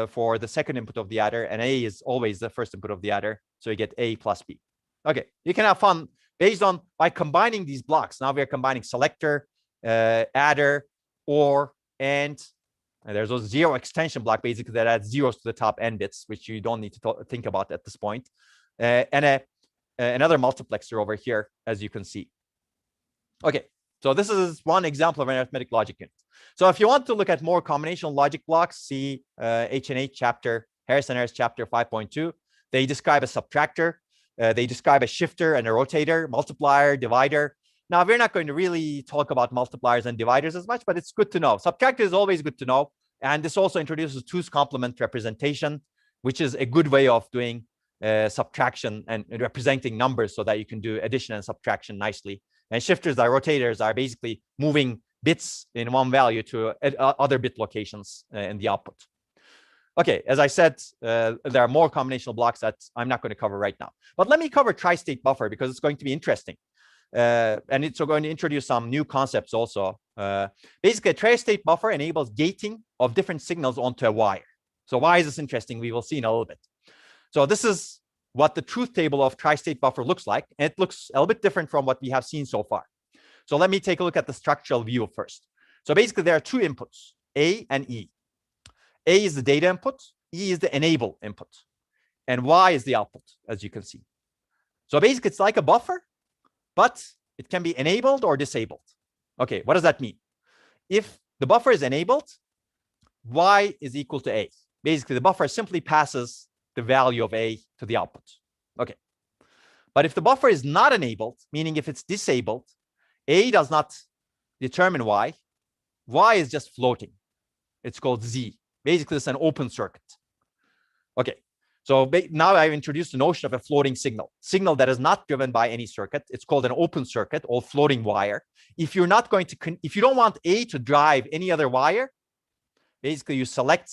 for the second input of the adder, and A is always the first input of the adder, so you get A plus B. Okay, you can have fun by combining these blocks. Now we are combining selector, adder, or, and, And there's a 0 extension block basically that adds zeros to the top n bits, which you don't need to think about at this point. And another multiplexer over here, as you can see. Okay, so this is one example of an arithmetic logic unit. So if you want to look at more combinational logic blocks, see H&H chapter, Harris chapter 5.2. They describe a subtractor. They describe a shifter and a rotator, multiplier, divider. Now, we're not going to really talk about multipliers and dividers as much, but it's good to know. Subtractor is always good to know. And this also introduces 2's complement representation, which is a good way of doing subtraction and representing numbers so that you can do addition and subtraction nicely. And shifters, rotators, are basically moving bits in one value to other bit locations in the output. Okay, as I said, there are more combinational blocks that I'm not going to cover right now. But let me cover tri-state buffer because it's going to be interesting. And it's going to introduce some new concepts also. Basically, a tri-state buffer enables gating of different signals onto a wire. So why is this interesting? We will see in a little bit. So this is what the truth table of tri-state buffer looks like. And it looks a little bit different from what we have seen so far. So let me take a look at the structural view first. So basically, there are 2 inputs, A and E. A is the data input, E is the enable input, and Y is the output, as you can see. So basically, it's like a buffer, but it can be enabled or disabled. Okay, what does that mean? If the buffer is enabled, Y is equal to A. Basically, the buffer simply passes the value of A to the output. Okay. But if the buffer is not enabled, meaning if it's disabled, A does not determine Y. Y is just floating. It's called Z. Basically, it's an open circuit. Okay. So now I've introduced the notion of a floating signal that is not driven by any circuit. It's called an open circuit or floating wire. If you're not going to, if you don't want A to drive any other wire, basically you select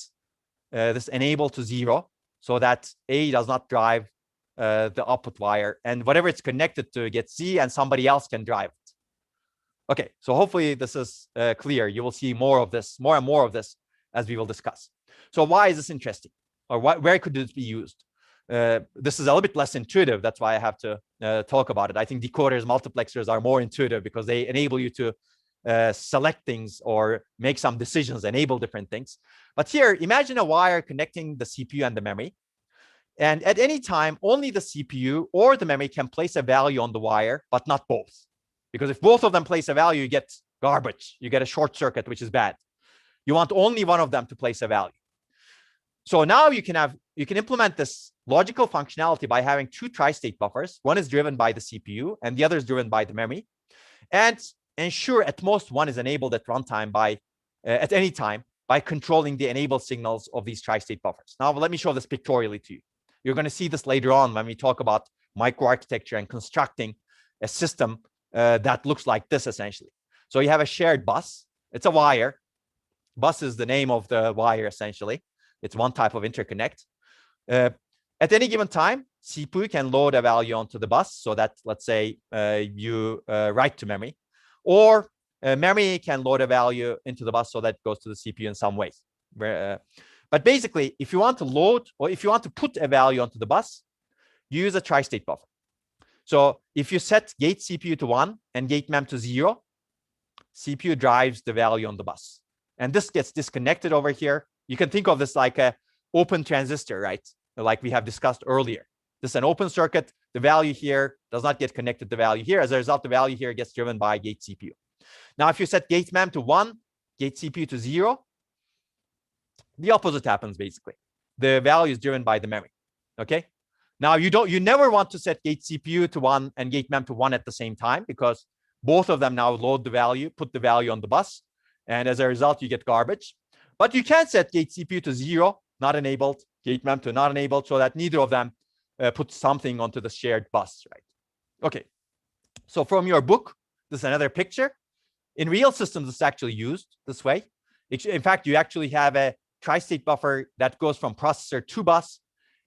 this enable to 0 so that A does not drive the output wire, and whatever it's connected to gets Z and somebody else can drive it. Okay, so hopefully this is clear. You will see more of this, more and more of this as we will discuss. So why is this interesting? Or where could this be used? This is a little bit less intuitive. That's why I have to talk about it. I think decoders, multiplexers are more intuitive because they enable you to select things or make some decisions, enable different things. But here, imagine a wire connecting the CPU and the memory. And at any time, only the CPU or the memory can place a value on the wire, but not both. Because if both of them place a value, you get garbage. You get a short circuit, which is bad. You want only one of them to place a value. So now you can implement this logical functionality by having 2 tri-state buffers. One is driven by the CPU and the other is driven by the memory, and ensure at most one is enabled at runtime by at any time by controlling the enabled signals of these tri-state buffers. Now let me show this pictorially to you. You're going to see this later on when we talk about microarchitecture and constructing a system that looks like this essentially. So you have a shared bus. It's a wire. Bus is the name of the wire essentially. It's one type of interconnect. At any given time, CPU can load a value onto the bus so that, let's say, you write to memory, or memory can load a value into the bus so that it goes to the CPU in some way. But basically, if you want to load or if you want to put a value onto the bus, you use a tri-state buffer. So if you set gate CPU to 1 and gate mem to 0, CPU drives the value on the bus. And this gets disconnected over here. You can think of this like an open transistor, right? Like we have discussed earlier. This is an open circuit. The value here does not get connected to the value here. As a result, the value here gets driven by gate CPU. Now, if you set gate mem to 1, gate CPU to 0, the opposite happens basically. The value is driven by the memory. Okay. Now you never want to set gate CPU to 1 and gate mem to 1 at the same time, because both of them now load the value, put the value on the bus, and as a result, you get garbage. But you can set gate CPU to 0, not enabled, gate mem to not enabled, so that neither of them puts something onto the shared bus, right? Okay. So from your book, this is another picture. In real systems, it's actually used this way. In fact, you actually have a tri-state buffer that goes from processor to bus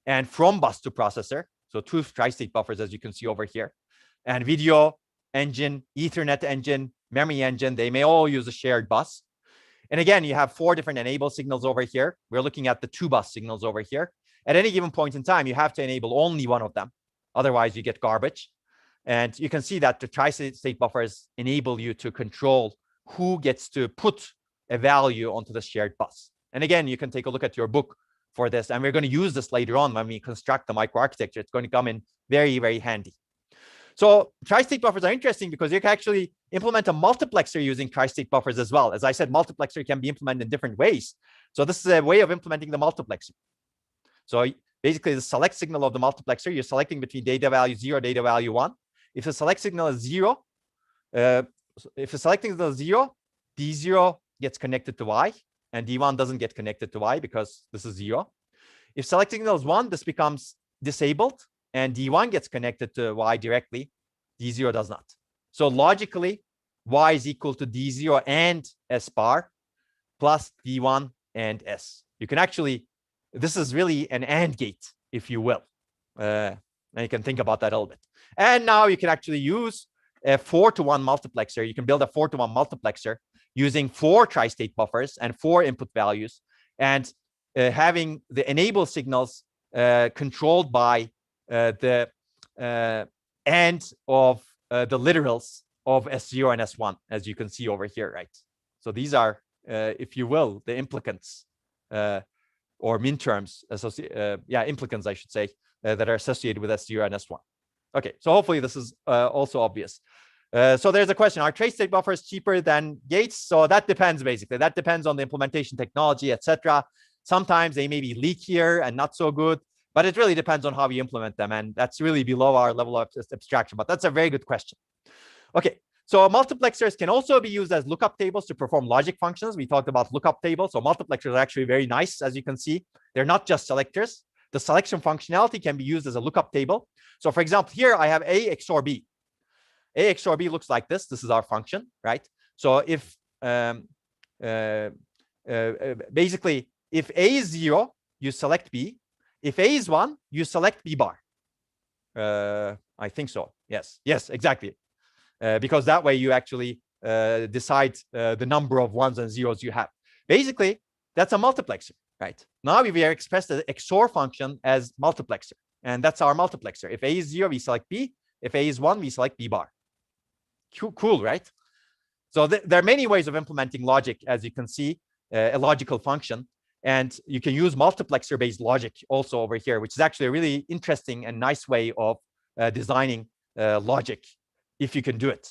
and from bus to processor. So 2 tri-state buffers, as you can see over here. And video engine, Ethernet engine, memory engine, they may all use a shared bus. And again, you have 4 different enable signals over here. We're looking at the 2 bus signals over here. At any given point in time, you have to enable only one of them. Otherwise, you get garbage. And you can see that the tri-state buffers enable you to control who gets to put a value onto the shared bus. And again, you can take a look at your book for this, and we're going to use this later on when we construct the microarchitecture. It's going to come in very, very handy. So tri-state buffers are interesting because you can actually implement a multiplexer using tri-state buffers as well. As I said, multiplexer can be implemented in different ways. So this is a way of implementing the multiplexer. So basically, the select signal of the multiplexer, you're selecting between data value 0, data value 1. If the select signal is 0, if the selecting signal is 0, D0 gets connected to Y, and D1 doesn't get connected to Y because this is 0. If selecting signal is 1, this becomes disabled, and D1 gets connected to Y directly. D0 does not. So logically, Y is equal to D0 and S bar plus D1 and S. You can actually, this is really an AND gate, if you will. And you can think about that a little bit. And now you can actually use a 4-to-1 multiplexer. You can build a 4-to-1 multiplexer using 4 tri-state buffers and 4 input values, and having the enable signals controlled by the AND of the literals of S0 and S1, as you can see over here, right? So these are, if you will, the implicants or min terms, implicants, I should say, that are associated with S0 and S1. Okay, so hopefully this is also obvious. So there's a question, are tri-state buffers cheaper than gates? So that depends, basically. That depends on the implementation technology, etc. Sometimes they may be leakier and not so good, but it really depends on how you implement them. And that's really below our level of abstraction, but that's a very good question. Okay, so multiplexers can also be used as lookup tables to perform logic functions. We talked about lookup tables. So multiplexers are actually very nice, as you can see. They're not just selectors. The selection functionality can be used as a lookup table. So for example, here I have A XOR B. A XOR B looks like this. This is our function, right? So if basically, if A is 0, you select B. If A is 1, you select B bar. I think so. Yes, exactly. Because that way you actually decide the number of 1s and 0s you have. Basically, that's a multiplexer, right? Now we are expressed the XOR function as multiplexer, and that's our multiplexer. If A is 0, we select B. If A is 1, we select B bar. Cool, right? So there are many ways of implementing logic, as you can see, a logical function. And you can use multiplexer-based logic also over here, which is actually a really interesting and nice way of designing logic, if you can do it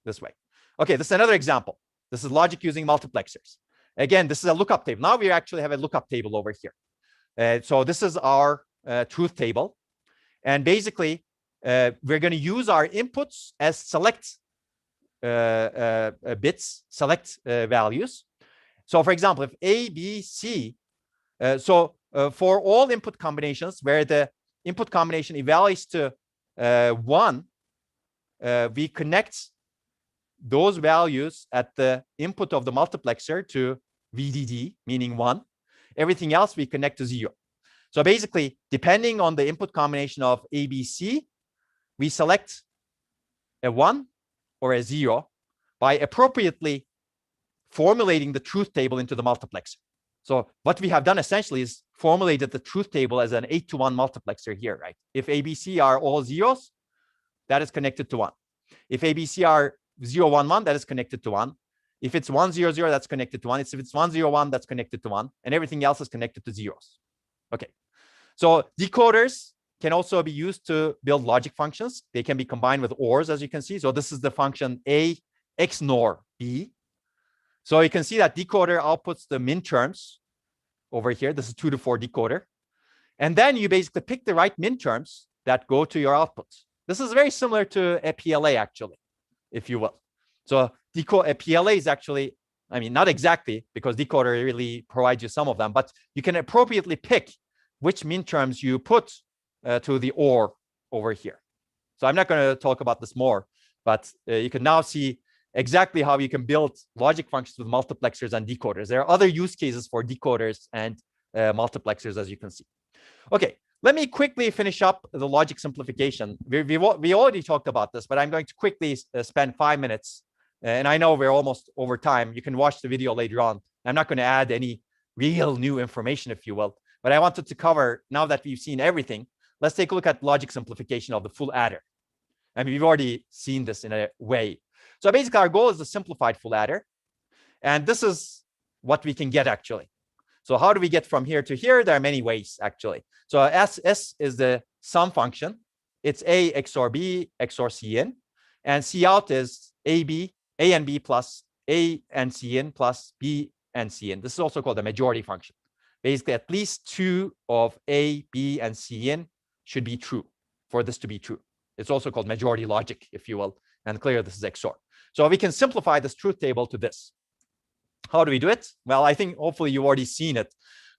this way. Okay, this is another example. This is logic using multiplexers. Again, this is a lookup table. Now we actually have a lookup table over here. So this is our truth table. And basically, we're going to use our inputs as select bits, select values. So for example, if A, B, C, for all input combinations where the input combination evaluates to 1, we connect those values at the input of the multiplexer to VDD, meaning 1. Everything else we connect to 0. So basically, depending on the input combination of A, B, C, we select a 1 or a 0 by appropriately formulating the truth table into the multiplexer. So what we have done essentially is formulated the truth table as an 8-to-1 multiplexer here, right? If ABC are all 0s, that is connected to 1. If ABC are 0, 1, 1, that is connected to 1. If it's 1, 0, 0, that's connected to 1. If it's 1, 0, 1, that's connected to 1. And everything else is connected to 0s. Okay. So decoders can also be used to build logic functions. They can be combined with ORs, as you can see. So this is the function A XNOR B. So you can see that decoder outputs the min terms over here. This is 2 to 4 decoder. And then you basically pick the right min terms that go to your output. This is very similar to a PLA, actually, if you will. So a PLA is actually, I mean, not exactly, because decoder really provides you some of them, but you can appropriately pick which min terms you put to the OR over here. So I'm not going to talk about this more, but you can now see exactly how you can build logic functions with multiplexers and decoders. There are other use cases for decoders and multiplexers, as you can see. Okay, let me quickly finish up the logic simplification. We already talked about this, but I'm going to quickly spend 5 minutes. And I know we're almost over time. You can watch the video later on. I'm not going to add any real new information, if you will. But I wanted to cover, now that we've seen everything, let's take a look at logic simplification of the full adder. I mean, we've already seen this in a way. So basically, our goal is a simplified full adder. And this is what we can get actually. So how do we get from here to here? There are many ways actually. So S is the sum function. It's A XOR B XOR C in. And C out is A and B plus A and C in plus B and C in. This is also called a majority function. Basically, at least 2 of A, B, and C in should be true for this to be true. It's also called majority logic, if you will. And clear, this is XOR. So we can simplify this truth table to this. How do we do it? Well, I think hopefully you've already seen it.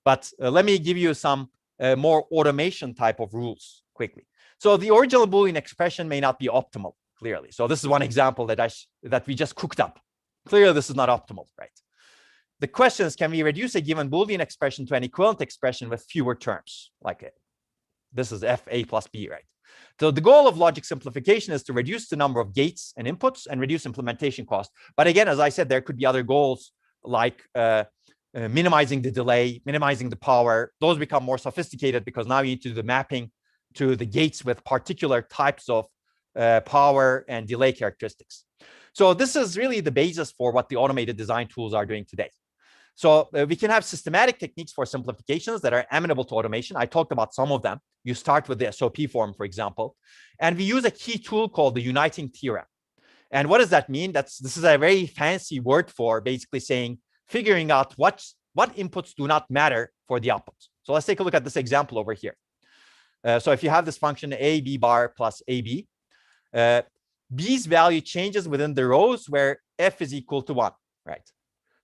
But let me give you some more automation type of rules quickly. So the original Boolean expression may not be optimal, clearly. So this is one example that we just cooked up. Clearly, this is not optimal, right? The question is, can we reduce a given Boolean expression to an equivalent expression with fewer terms? Like this is f a plus b, right? So the goal of logic simplification is to reduce the number of gates and inputs and reduce implementation cost. But again, as I said, there could be other goals like minimizing the delay, minimizing the power. Those become more sophisticated because now you need to do the mapping to the gates with particular types of power and delay characteristics. So this is really the basis for what the automated design tools are doing today. So we can have systematic techniques for simplifications that are amenable to automation. I talked about some of them. You start with the SOP form, for example, and we use a key tool called the uniting theorem. And what does that mean? This is a very fancy word for basically saying, figuring out what inputs do not matter for the outputs. So let's take a look at this example over here. So if you have this function a b bar plus ab, b's value changes within the rows where f is equal to 1, right?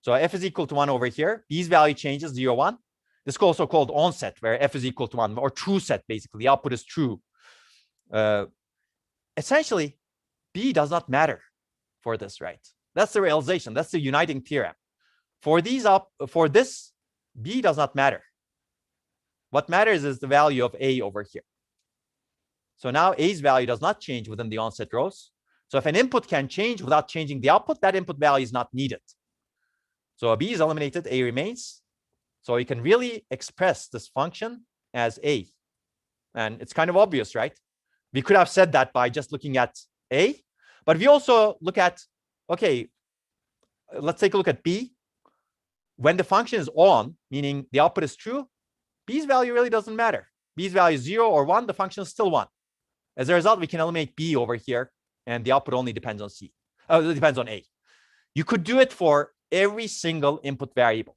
So f is equal to 1 over here. B's value changes 0, 1. This is also called onset, where f is equal to 1, or true set, basically. The output is true. Essentially, B does not matter for this, right? That's the realization. That's the uniting theorem. For this, B does not matter. What matters is the value of A over here. So now A's value does not change within the onset rows. So if an input can change without changing the output, that input value is not needed. So B is eliminated, A remains. So you can really express this function as A. And it's kind of obvious, right? We could have said that by just looking at A, but we also look at, okay, let's take a look at B. When the function is on, meaning the output is true, B's value really doesn't matter. B's value is 0 or 1, the function is still 1. As a result, we can eliminate B over here, and the output only depends on C. It depends on A. You could do it for every single input variable.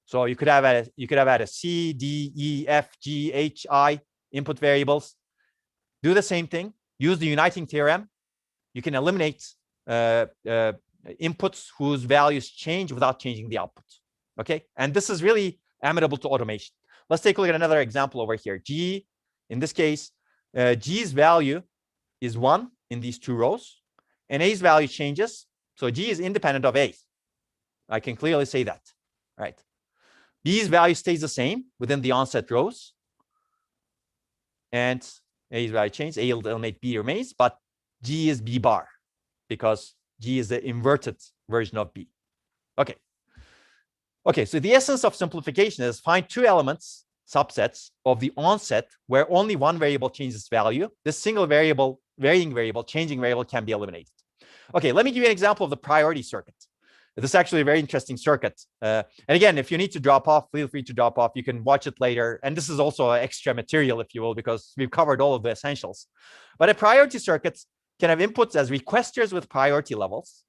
So you could have had a C, D, E, F, G, H, I input variables. Do the same thing. Use the uniting theorem. You can eliminate inputs whose values change without changing the output. Okay, and this is really amenable to automation. Let's take a look at another example over here. G, in this case, G's value is 1 in these two rows, and A's value changes. So G is independent of A. I can clearly say that, right? B's value stays the same within the onset rows, and A's value changes. A will eliminate, B remains, but G is B bar because G is the inverted version of B. Okay. Okay, so the essence of simplification is find two elements, subsets of the onset where only one variable changes value. This single variable, varying variable, changing variable can be eliminated. Okay, let me give you an example of the priority circuit. This is actually a very interesting circuit. And again, if you need to drop off, feel free to drop off. You can watch it later. And this is also extra material, if you will, because we've covered all of the essentials. But a priority circuit can have inputs as requesters with priority levels,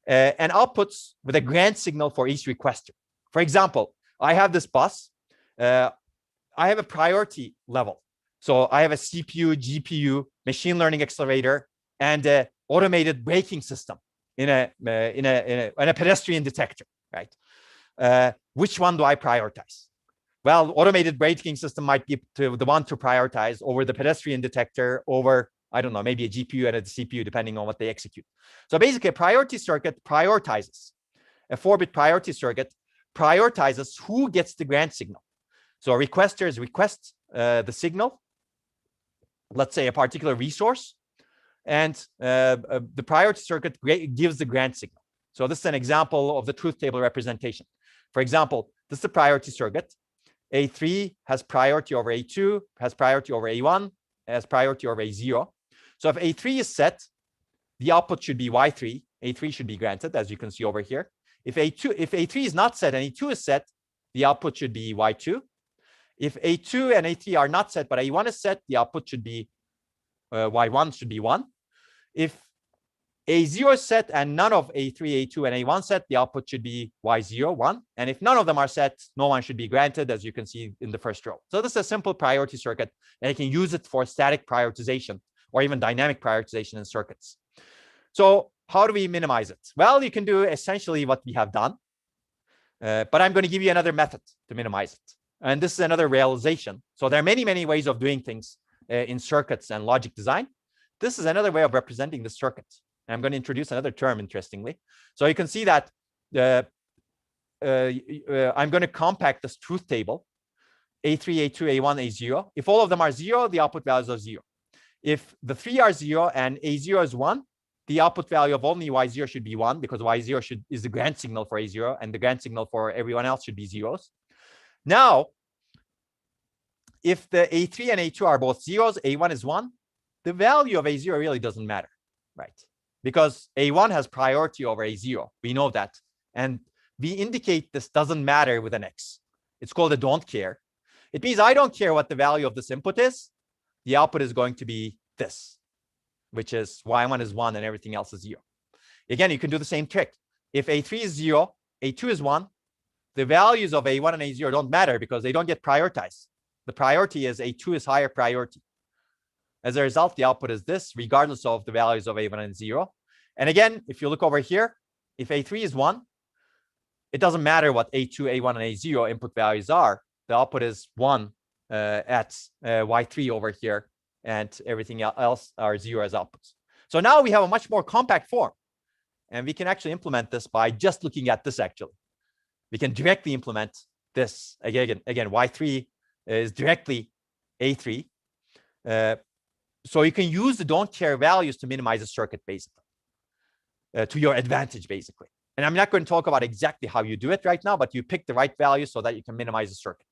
and outputs with a grant signal for each requester. For example, I have this bus. I have a priority level. So I have a CPU, GPU, machine learning accelerator, and an automated braking system in a pedestrian detector, right? Which one do I prioritize? Well, automated braking system might be the one to prioritize over the pedestrian detector, over, I don't know, maybe a GPU and a CPU, depending on what they execute. So basically, a priority circuit prioritizes. A 4-bit priority circuit prioritizes who gets the grant signal. So requesters request the signal, let's say a particular resource, and the priority circuit gives the grant signal. So this is an example of the truth table representation. For example, this is the priority circuit. A3 has priority over A2, has priority over A1, has priority over A0. So if A3 is set, the output should be Y3. A3 should be granted, as you can see over here. If A3 is not set and A2 is set, the output should be Y2. If A2 and A3 are not set, but A1 is set, the output should be Y1 should be 1. If A0 is set and none of A3, A2, and A1 set, the output should be Y0, 1. And if none of them are set, no one should be granted, as you can see in the first row. So this is a simple priority circuit, and you can use it for static prioritization or even dynamic prioritization in circuits. So how do we minimize it? Well, you can do essentially what we have done, but I'm going to give you another method to minimize it. And this is another realization. So there are many, many ways of doing things in circuits and logic design. This is another way of representing the circuit. And I'm going to introduce another term, interestingly. So you can see that I'm going to compact this truth table, A3, A2, A1, A0. If all of them are 0, the output values are 0. If the 3 are 0 and A0 is 1, the output value of only Y0 should be 1, because Y0 is the grant signal for A0, and the grant signal for everyone else should be zeros. Now, if the A3 and A2 are both zeros, A1 is 1, the value of A0 really doesn't matter, right? Because A1 has priority over A0. We know that. And we indicate this doesn't matter with an X. It's called a don't care. It means I don't care what the value of this input is. The output is going to be this, which is Y1 is 1 and everything else is 0. Again, you can do the same trick. If A3 is 0, A2 is 1, the values of A1 and A0 don't matter because they don't get prioritized. The priority is A2 is higher priority. As a result, the output is this, regardless of the values of A1 and 0. And again, if you look over here, if A3 is 1, it doesn't matter what A2, A1, and A0 input values are. The output is 1 at Y3 over here, and everything else are 0 as outputs. So now we have a much more compact form. And we can actually implement this by just looking at this, actually. We can directly implement this. Again, Y3 is directly A3. So you can use the don't care values to minimize the circuit, basically, to your advantage, basically. And I'm not going to talk about exactly how you do it right now, but you pick the right value so that you can minimize the circuit.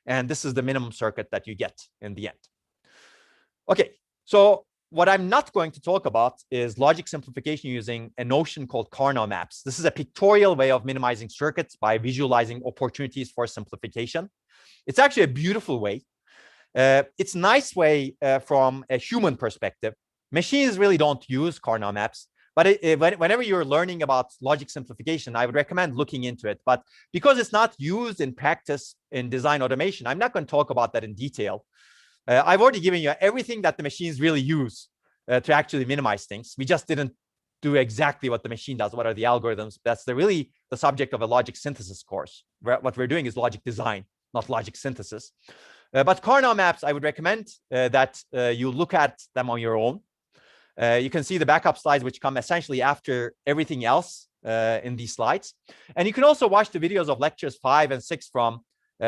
And this is the minimum circuit that you get in the end. Okay, so what I'm not going to talk about is logic simplification using a notion called Karnaugh maps. This is a pictorial way of minimizing circuits by visualizing opportunities for simplification. It's actually a beautiful way. It's a nice way from a human perspective. Machines really don't use Karnaugh maps, but whenever you're learning about logic simplification, I would recommend looking into it. But because it's not used in practice in design automation, I'm not going to talk about that in detail. I've already given you everything that the machines really use to actually minimize things. We just didn't do exactly what the machine does. What are the algorithms? That's really the subject of a logic synthesis course. What we're doing is logic design, not logic synthesis. But Karnaugh maps, I would recommend that you look at them on your own. You can see the backup slides, which come essentially after everything else in these slides. And you can also watch the videos of lectures 5 and 6 from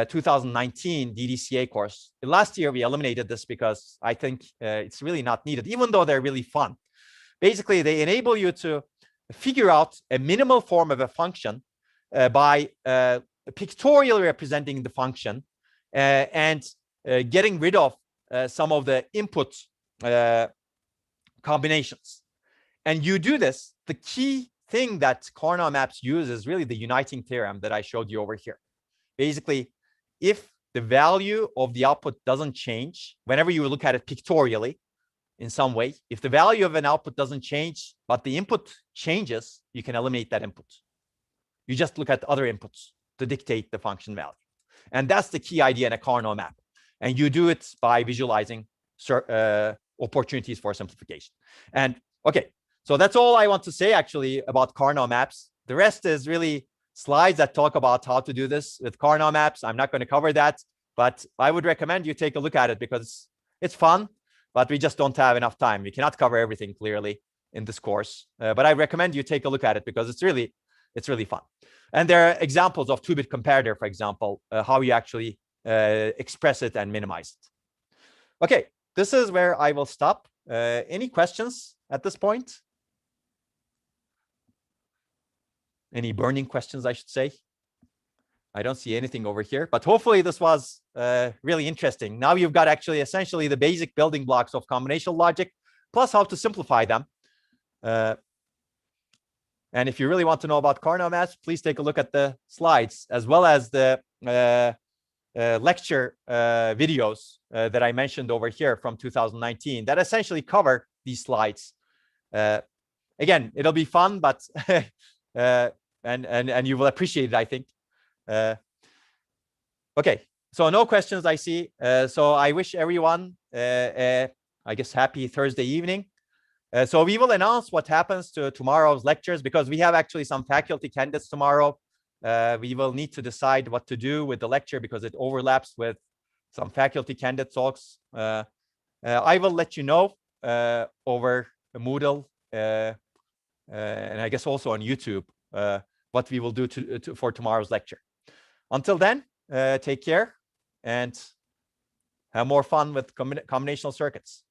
2019 DDCA course. Last year, we eliminated this because I think it's really not needed, even though they're really fun. Basically, they enable you to figure out a minimal form of a function by pictorially representing the function and getting rid of some of the input combinations. And you do this, the key thing that Karnaugh maps use is really the uniting theorem that I showed you over here. Basically, if the value of the output doesn't change, whenever you look at it pictorially in some way, if the value of an output doesn't change, but the input changes, you can eliminate that input. You just look at other inputs to dictate the function value. And that's the key idea in a Karnaugh map. And you do it by visualizing opportunities for simplification. And okay, so that's all I want to say actually about Karnaugh maps. The rest is really slides that talk about how to do this with Karnaugh maps. I'm not going to cover that, but I would recommend you take a look at it because it's fun, but we just don't have enough time. We cannot cover everything clearly in this course, but I recommend you take a look at it because it's really fun. And there are examples of 2-bit comparator, for example, how you actually express it and minimize it. Okay, this is where I will stop. Any questions at this point? Any burning questions, I should say? I don't see anything over here, but hopefully this was really interesting. Now you've got actually essentially the basic building blocks of combinational logic, plus how to simplify them. And if you really want to know about Carnot math, please take a look at the slides, as well as the lecture videos that I mentioned over here from 2019 that essentially cover these slides. Again, it'll be fun, but and you will appreciate it, I think. Okay, so no questions I see. So I wish everyone, I guess, happy Thursday evening. So we will announce what happens to tomorrow's lectures, because we have actually some faculty candidates tomorrow. We will need to decide what to do with the lecture because it overlaps with some faculty candidate talks. I will let you know over Moodle and I guess also on YouTube what we will do for tomorrow's lecture. Until then, take care and have more fun with combinational circuits.